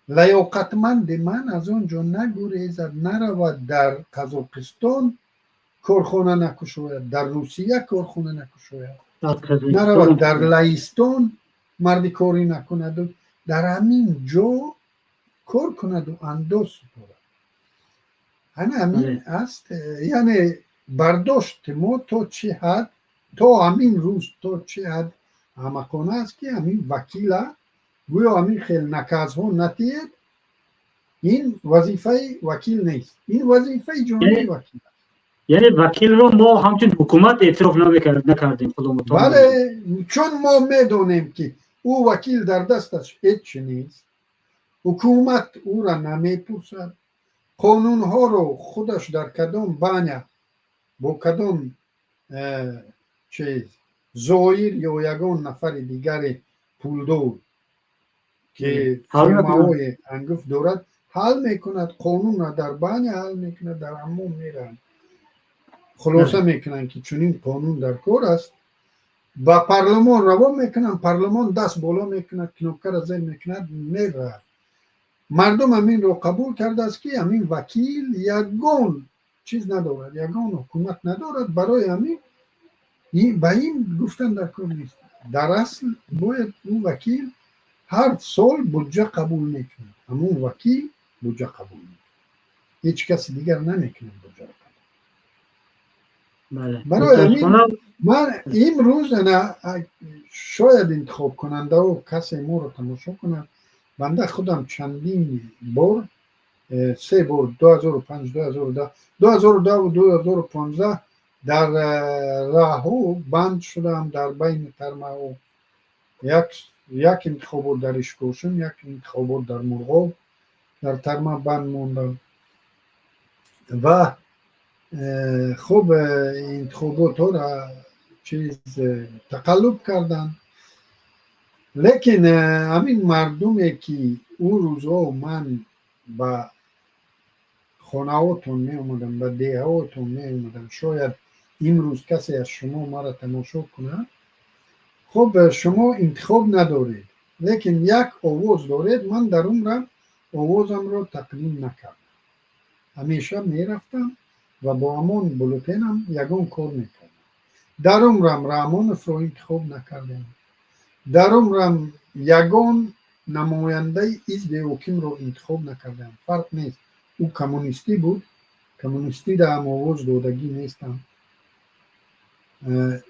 لیاقتمند من از اونجا نگریزد، نرود در قزاقستان کارخانه نکشاید، در روسیه کارخانه نکشاید، نرود در لهستان مردی کاری نکند، در همین جا کار کند و انداز سپارد. همین است. یعنی برداشت ما تا چه حد، تا همین روز تا چه حد احمقانه است که همین وکیل گویا همین خیلی نکازها نتید. این وظیفه وکیل نیست، این وظیفه جانی وکیل.
یعنی وکیل رو ما همچون حکومت اعتراف نکردیم خودمون.
بله، چون ما میدونیم که او وکیل در دستش هیچ نیست، حکومت او را نمیپرسد، قانون ها رو خودش در کدام بانه با کدام چیز زایر یا یگان نفر دیگر پولدار که فرماهای انگفت دارد حل میکند، قانون را در بانه حل میکند، در عموم میرن خلاصه میکنن که چون این قانون در کار است. با پارلمان روا میکنن، پارلمان دست بالا میکند، کنوکر از این میکند، میره. مردم همین رو قبول کرده است که همین وکیل یگان چیز ندارد، یگان حکومت ندارد، برای همین به این گفتن در کار نیست. در اصل باید اون وکیل هر سال بودجه قبول میکنه، همون وکیل بودجه قبول میکنه، هیچ کس دیگر نمیکنه بودجه. برای همین من امروز شاید انتخاب کننده و کسی ما رو تماشا کنند. بنده خودم چندین بار، 3 بار 2005 2010 2010 و 2015 در راهو بند شدم در بین ترمه و یک انتخابات در اشکوشم، یک انتخابات در مرغاب، در ترمه بند موندم و خوب انتخابات ها را چیز تقلب کردن. لیکن همین مردمی که او روزها من با خانهاتون می اومدم، با دیهاتون می اومدم، شاید امروز کسی از شما ما را تماشا کنه. خب شما انتخاب ندارید، لیکن یک آواز دارید. من در عمرم آوازم رو تقدیم نکردم، همیشه میرفتم و با همون بلوتینم یگان کار میکردم. در عمرم رحمانوف رو انتخاب نکردم، در عمرم یگان نماینده حزب حاکم رو انتخاب نکردم. فرق نیست، او کمونیستی بود، کمونیستی در هم آواز دادگی نیستم.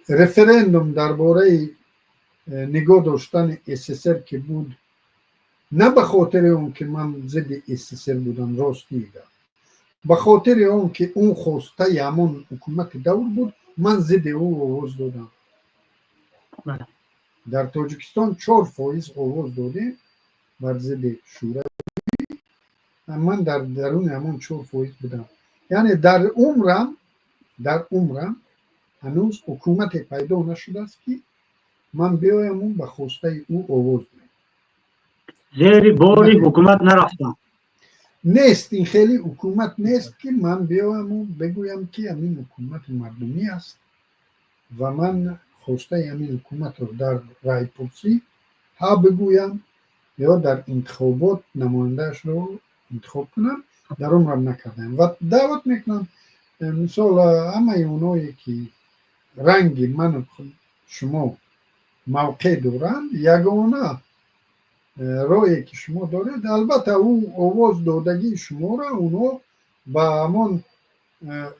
رفرندوم درباره نگاه داشتن SSR که بود، نه به خاطر اون که من ضد SSR بودم، راستی ده، به خاطر اون که اون خواسته همون حکومت دور بود، من ضد او آواز دادم. در تاجیکستان 4% آواز دادیم بر ضد شورای، من در درون همون 4% بودم. یعنی در عمرم هنوز حکومت پیدا نشده است که من بیایم اون به خواسته او آواز بدم.
زیر بار حکومت نرفتم.
نیست، این خیلی حکومت نیست که من بیایم و بگویم که همین حکومت مردمی است و من خواسته همین حکومت رو در رای پرسی ها بگویم یا در انتخابات نمایندهش رو انتخاب کنم. در عمرم نکردم و دعوت میکنم مثال همه اونایی که رنگ من و شما موقع دارند، یگانه رایی که شما دارید، البته او آواز دادگی شما را اونا با همون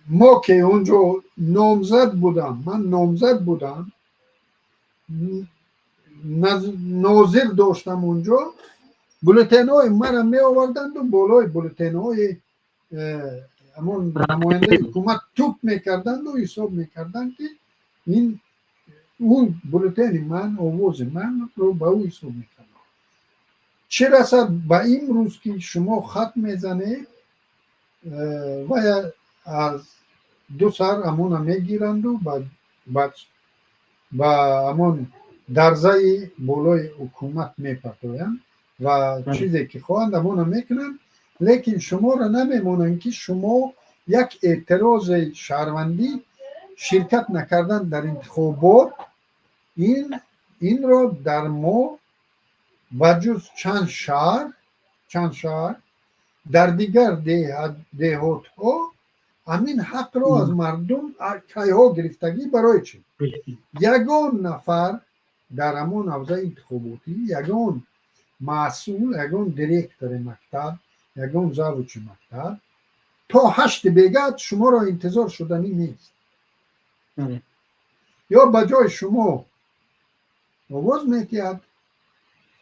ما که اونجا نامزد بودم، من نامزد بودم، ناظر داشتم اونجا، بولتین های مرا می آوردند و بالای بولتین های همون نماینده حکومت توپ میکردند و حساب میکردند که این اون بولتین من، آواز من رو به او حساب میکردند. چه رسد به این روز که شما خط میزنید و از دو سر همون میگیرند و با همون درزه بالای حکومت میپرتویند و چیزی که خواهند همون میکنند، لیکن شما را نمیمونند که شما یک اعتراض شهروندی شرکت نکردن در انتخابات. این را در ما بجز چند شهر در دیگر دهات ها همین حق را از مردم کیها گرفتگی. برای چی؟ یگان نفر در همون حوزه انتخاباتی، یگان مسئول، یگان دیرکتور مکتب، یگان زوج مکتب تا 8 بیگت شما را انتظار شدنی نیست. یا بجای شما آواز میتید،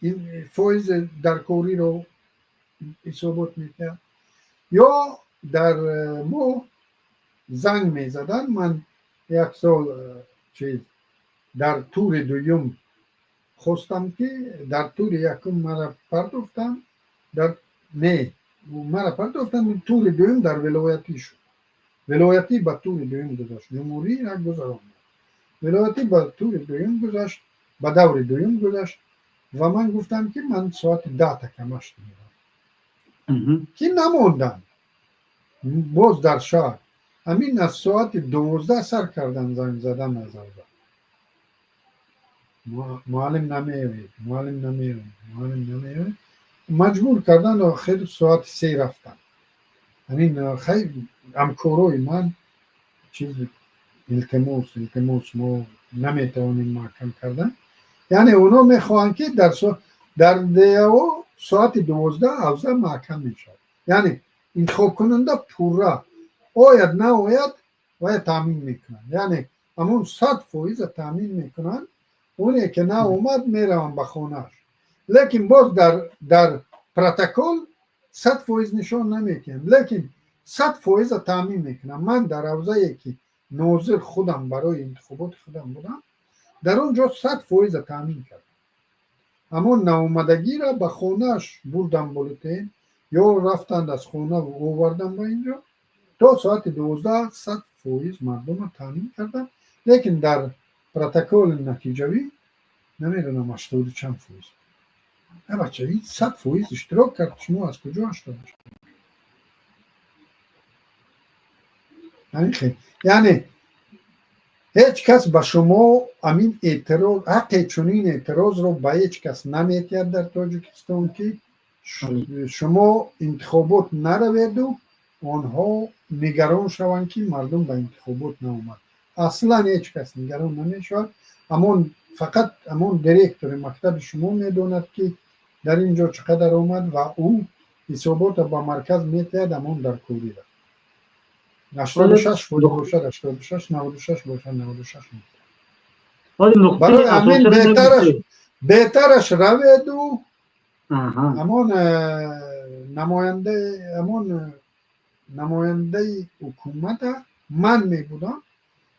این فایز در کوری رو حسابات میکرد، یا در ما زنگ میزدن. من یک سال در تور دویم خواستم که در تور یکم مرا پرداختم، مرا پرداختم، تور دویم در ولایتی شد. ولایتی به تور دویم گذاشت، جمهوری یک گذارم، ولایتی به تور دویم گذاشت، به دور دویم گذاشت و من گفتم که من ساعت 10 کمش میرم که نموندم. باز در شهر همین از ساعت 12 سر کردن، زنگ زدن از اول معلم نمیوید، مجبور کردن آخر ساعت 3 رفتن. همین خیلی همکارای من چیز التماس ما نمیتوانیم محکم کردن. یعنی اونا میخوان که در دیو ساعت 12 حوزه محکم میشد. یعنی انتخاب کننده پورا آید نه آید و تامین میکنن، یعنی همون 100% تامین میکنن. اونی که نه اومد میرون به خونهش، لیکن باز در پروتکل 100% نشان نمیکنن، لیکن 100% تامین میکنن. من در حوزه که ناظر خودم برای انتخابات خودم بودم، در اونجا 100% تامین کردم. همون ناومدگی را به خونهش بردم بولتین، یا رفتند از خونه و آوردم به اینجا. تا ساعت 12 100% مردم را تامین کردم، لیکن در پروتکل نتیجوی نمیدونم 80 چند فویز. نه بچه 100% اشتراک کرد، شما از کجا 80 یعنی هیچ کس به شما امین اعتراض حق چنین اعتراض رو به هیچ کس نمیتید در تاجیکستان که شما انتخابات نروید و آنها نگران شوند که مردم به انتخابات نامد. اصلا هیچ کس نگران نمیشود. فقط همون دیرکتور مکتب شما میداند که در اینجا چقدر آمد و او حسابات به مرکز میتید همون در کوری را 86 باشد 86 96 باشد 96 برای همین بهترش روید و همون نماینده حکومت من می بودم،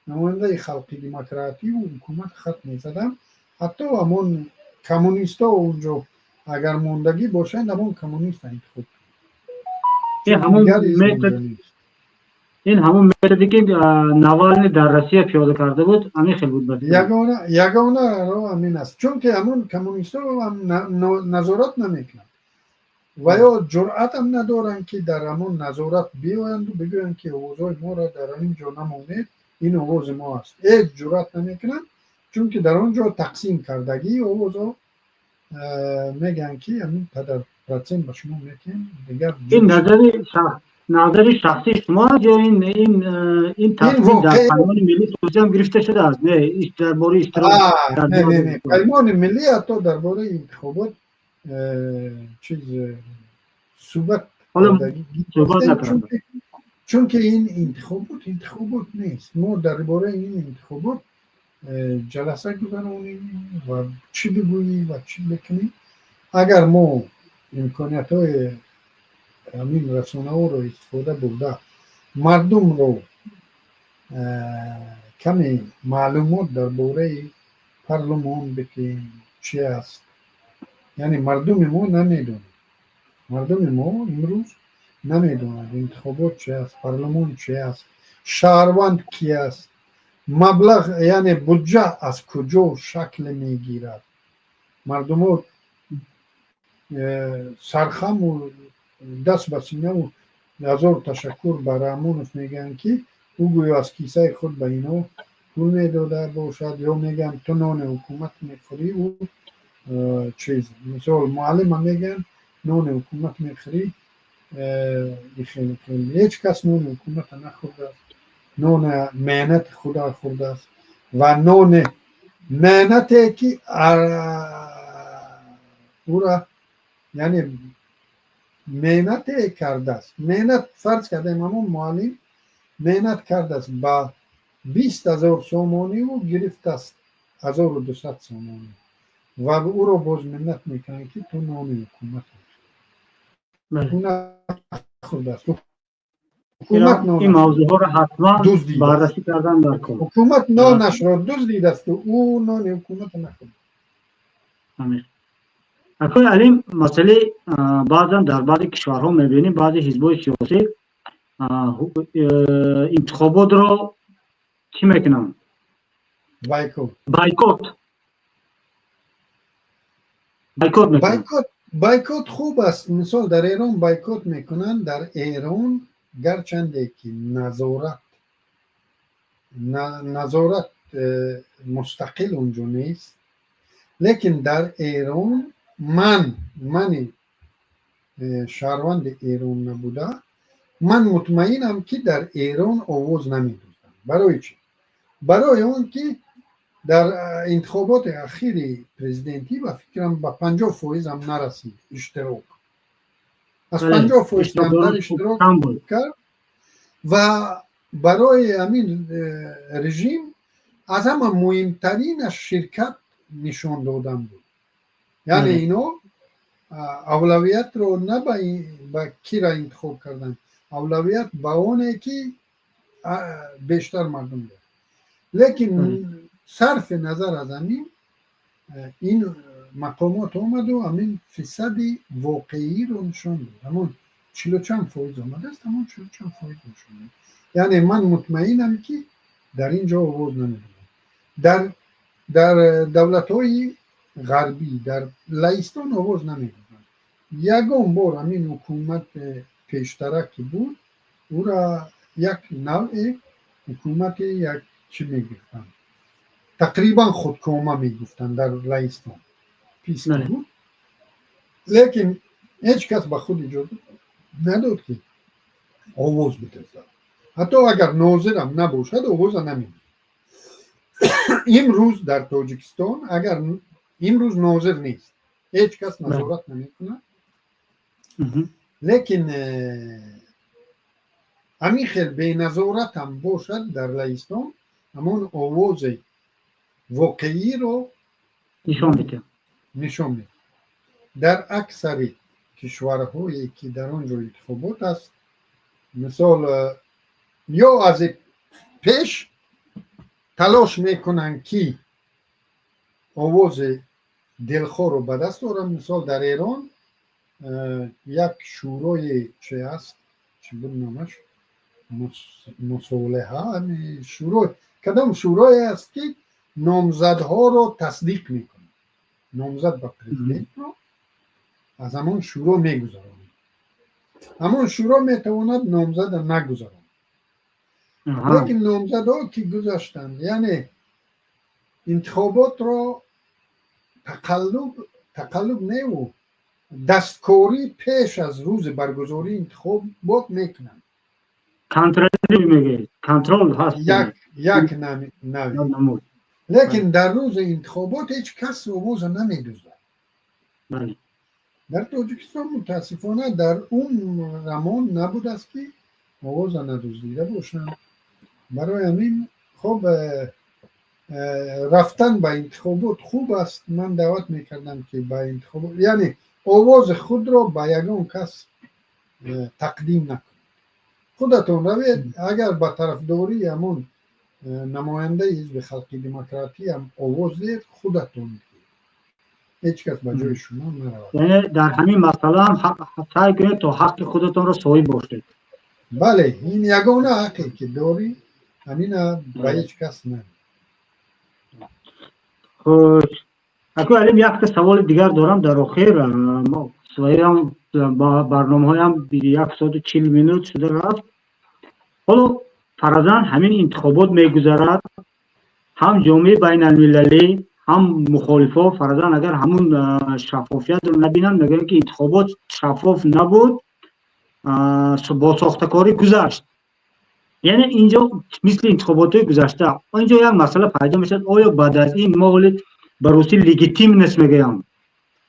نماینده خلقی دموکراتی و حکومت خط می زدم. حتی همون کمونیست ها اونجا اگر موندگی باشند همون کمونیست انتخاب.
این همون متدی که نوالنی در روسیه پیاده کرده بود همین خیلی بود.
یگانه رو همین است، چون که همون کمونیست ها هم نظارت نمیکنند و یا جرأت هم ندارن که در همون نظارت بیایند و بگویند که اوضاع ما را در اینجا نمونید، این اوضاع ما است. هیچ جرأت نمیکنن، چون که در اونجا تقسیم کردگی اوضاع میگن که همین پدر پرچم به شما میکنیم دیگر.
این نظر شخصی شما یا این تصمیم در پیمان ملی توضیح هم گرفته شده است؟ نه درباره اشتراک
نه پیمان ملی حتی درباره انتخابات چیز صحبت نکرده، چون که این انتخابات نیست. ما درباره این انتخابات جلسه گذارونیم و چی بگویی و چی بکنیم. اگر ما امکانیت های همین رسانه ها رو استفاده بوده مردم رو کمی معلومات درباره پارلمان بکنیم چی است، یعنی مردم ما نمیدونند. مردم ما امروز نمیدونند انتخابات چی است، پارلمان چی است، شهروند کی است، مبلغ یعنی بودجه از کجا شکل میگیرد. مردم ها سرخم و دست به سینه و هزار تشکر بر امونف میگن که او گویا از کیسه خود به اینا پول میداده باشد، یا میگن تو نان حکومت میخوری و چیز مثال معلم هم میگن نان حکومت میخوری. خیلی هیچ کس نان حکومت نخورده است، نان مهنت خدا خورده است و نان مهنتی که او را یعنی مهنت کرده است. مهنت فرض کردیم همون معلم مهنت کرده است با 20,000 سومانی و گرفت است 1200 سومانی و او رو باز منت میکنن که تو نان حکومت خورده است.
این موضوع ها رو حتما بررسی کردن در کار.
حکومت نانش را دزدیده است و او نان حکومت نخورد.
امیر اکنون علیم مسئله بعضا در بعضی کشورها میبینیم بعضی حزب‌های سیاسی انتخابات رو چی میکنن؟
بایکوت خوب است. مثال در ایران بایکوت میکنن. در ایران گرچنده که نظارت مستقل اونجا نیست، لیکن در ایران من شهروند ایران نبوده، من مطمئنم که در ایران آواز نمیدادم. برای چی؟ برای اون که در انتخابات اخیر پرزیدنتی و فکرم به 50% هم نرسید اشتراک. از 50% کمتر اشتراک کرد و برای همین رژیم از همه مهمترین شرکت نشان دادن بود. یعنی اینا اولویت رو نه به کی را انتخاب کردن، اولویت به اونه که بیشتر مردم دارد. لیکن صرف نظر از این مقامات آمد و همین فیصد واقعی رو نشان داد. همون 40 چند فایز آمده است، همون 40 چند فایز نشان داد. یعنی من مطمئنم که در اینجا آواز نمیدونم. در دولت های غربی در لهستان آواز نمیدونم. یکم بار همین حکومت پیشترک بود، او را یک نوع حکومت یک چی میگفتن؟ تقریبا خودکامه میگفتن در لهستان پیست بود، لیکن هیچ کس به خود اجازه نداد که آواز بده. حتی اگر ناظرم نباشد آواز نمیده. امروز در تاجیکستان اگر امروز ناظر نیست، هیچ کس نظارت نمیکنه، لیکن همین خیلی به نظارت هم باشد در لهستان همون آواز واقعی رو نشان میده. در اکثر کشورهایی که در آنجا انتخابات است، مثال یا از پیش تلاش میکنن که آواز دلخواه رو به دست آورن. مثال در ایران یک شورای چه است، چی بود نامش، مصالحه، شورای، کدام شورای است که نامزدها رو تصدیق میکنه، نامزد به پرزیدنت رو از همون شورا میگذارن، همون شورا میتواند نامزد نگذارن. لیکن نامزدها که گذاشتن، یعنی انتخابات را تقلب نیو دستکاری پیش از روز برگزاری انتخابات میکنن.
کنترل هست
یک نوی. لیکن در روز انتخابات هیچ کس آواز نمیدوزد. در تاجیکستان متاسفانه در اون زمان نبود است که آواز ندوزیده باشن. برای همین خب رفتن به انتخابات خوب است. من دعوت میکردم که به انتخابات، یعنی آواز خود را به یگان کس تقدیم نکنید. خودتون روید، اگر به طرفداری همون نماینده حزب خلقی دموکراتی هم آواز دید، خودتون هیچ کس به جای شما نرود.
یعنی در همین مسئله هم سعی کنید تا حق خودتون را صاحب باشید.
بله، این یگانه حقی که داری، همین به هیچ کس نرید.
خوش. اکنون علیم یک سوال دیگر دارم در آخر. ما سوالم با برنامه هایم 140 مینوت شده رفت. حالا فرضاً همین انتخابات میگذرد، هم جامعه بین المللی هم مخالفا فرضاً اگر همون شفافیت رو نبینن، میگن که انتخابات شفاف نبود، با ساختکاری گذشت. یعنی اینجا مثل انتخابات گذشته اینجا یک مسئله پیدا میشد، آیا بعد از این ما به روسی لگیتیم نیست میگیم،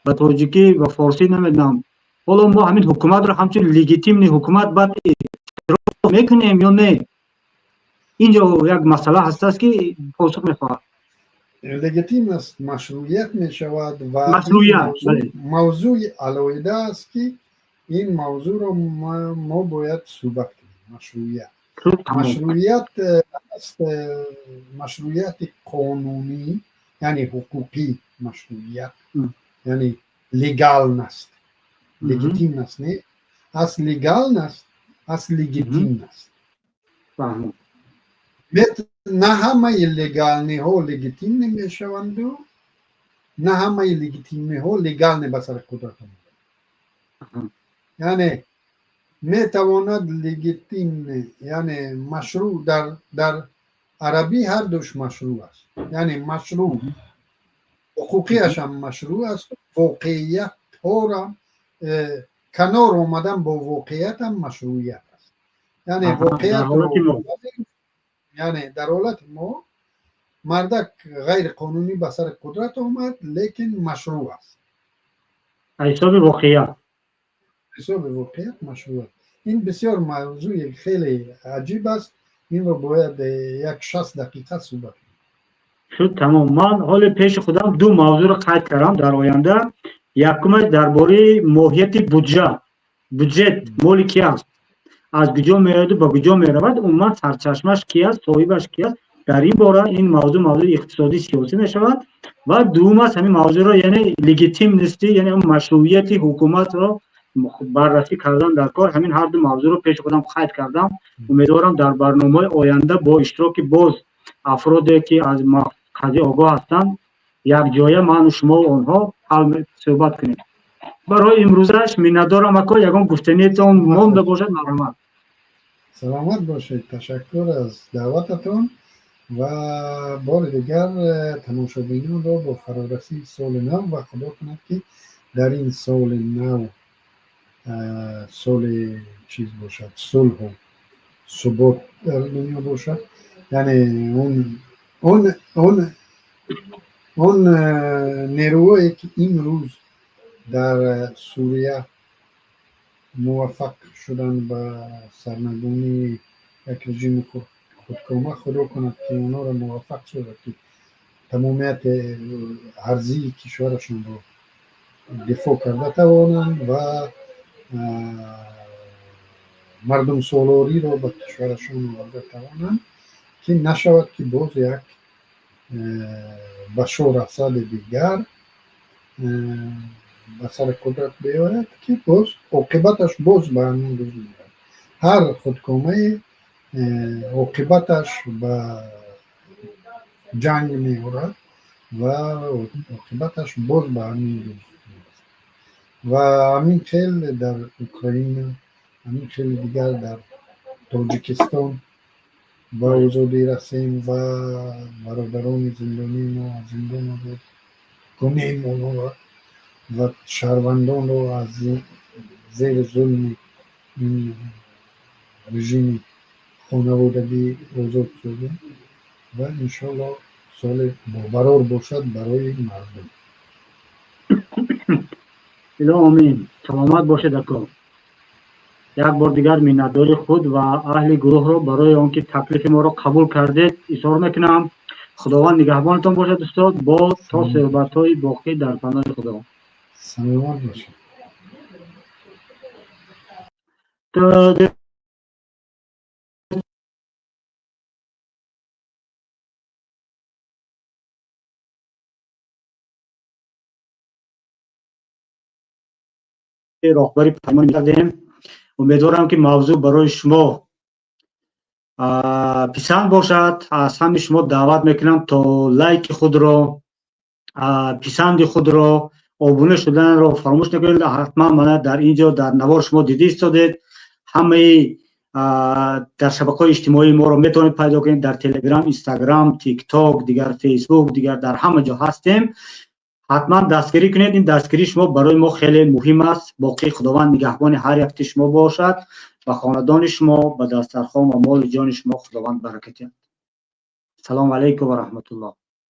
به تاجیکی و فارسی نمیدونم، حالا ما همین حکومت رو همچون لگیتیم نی حکومت بعد اعتراف میکنیم یا نه؟ اینجا یک مسئله هست که پاسخ میخواهد.
لگیتیم است، مشروعیت میشود و
مشروعیت
موضوع علاوه است که این موضوع رو ما باید صحبت کنیم. مشروعیت است، مشروعیت قانونی یعنی حقوقی مشروعیت، یعنی لیگال است، لگیتیم است، نه از لیگال است، از لگیتیم است. نه همه لیگال ها لگیتیم نمیشوند و نه همه لگیتیم ها لیگال به سر قدرت آمدند. یعنی میتواند لگیتیم یعنی مشروع در عربی هر دوش مشروع است، یعنی مشروع حقوقیش هم مشروع است، واقعیت ها را کنار آمدن با واقعیت هم مشروعیت است. یعنی واقعیت یعنی در حالت ما مردک غیر قانونی به سر قدرت آمد لیکن مشروع است.
حساب واقعیت
مشروع. این بسیار موضوع خیلی عجیب است. این رو باید یک 60 دقیقه صحبت کنیم.
شد تمام. من حال پیش خودم دو موضوع رو قید کردم در آینده. یکمش درباره ماهیت بودجه مال کی است، از کجا میاد و به کجا میرود، عموما سرچشمش کی است، صاحبش کی است. در این باره این موضوع اقتصادی سیاسی میشود. و دوم است همین موضوع را یعنی لگیتیم نیستی، یعنی مشروعیت حکومت را بررسی کردن در کار. همین هر دو موضوع رو پیش خودم قید کردم. امیدوارم در برنامه آینده با اشتراک باز افرادی که از قضیه آگاه هستند یک جایه من و شما و آنها صحبت کنیم. برای امروزش میندارم اکا یگان گفتنیتون مانده باشد. مرحمت.
سلامت باشید. تشکر از دعوتتون و بار دیگر تماشابینان را با فرارسی سال نو و خدا کند که در این سال نو سال چیز باشد، صلح و ثبات در دنیا باشد. یعنی اون نیروهایی که این روز در سوریه موفق شدن به سرنگونی یک رژیم خودکامه، خدا کند که اونا را موفق شده که تمامیت ارضی کشورشون رو دفاع کرده توانند و مردم سالاری رو به کشورشون آورده توانند که نشود که باز یک بشار اسد دیگر به سر قدرت بیاید که باز عاقبتش باز به همین روز میاد. هر خودکامه عاقبتش به جنگ میآورد و عاقبتش باز به همین روز میاد. و همین خیل در اوکراین، همین خیل دیگر در تاجیکستان و آزادی رسیم و برادران زندانی ما از زندان رو کنیم اونو و شهروندان رو از زیر ظلم این رژیم خانوادگی آزاد شدیم و انشالله سال باورار باشد برای مردم.
آمین. سلامت باشد اکا. یک بار دیگر منتداری خود و اهل گروه رو برای آنکه تکلیف ما رو قبول کردید اظهار میکنم. خداوند نگهبانتان باشد استاد. با تا صحبت های باقی در پناه خدا.
سلامت باشد.
راهبری پیمان کردیم. امیدوارم که موضوع برای شما پسند باشد. از همه شما دعوت میکنم تا لایک خود را، پسند خود را، آبونه شدن را فراموش نکنید. حتما من در اینجا در نوار شما دیده استادید. همه در شبکه‌های اجتماعی ما رو میتونید پیدا کنید، در تلگرام، اینستاگرام، تیک تاک، دیگر فیسبوک، دیگر در همه جا هستیم. حتما دستگیری کنید. این دستگیری شما برای ما خیلی مهم است. باقی خداوند نگهبان هر یک شما باشد و خاندان شما به دسترخوان و مال جان شما خداوند برکت. سلام علیکم و رحمت الله.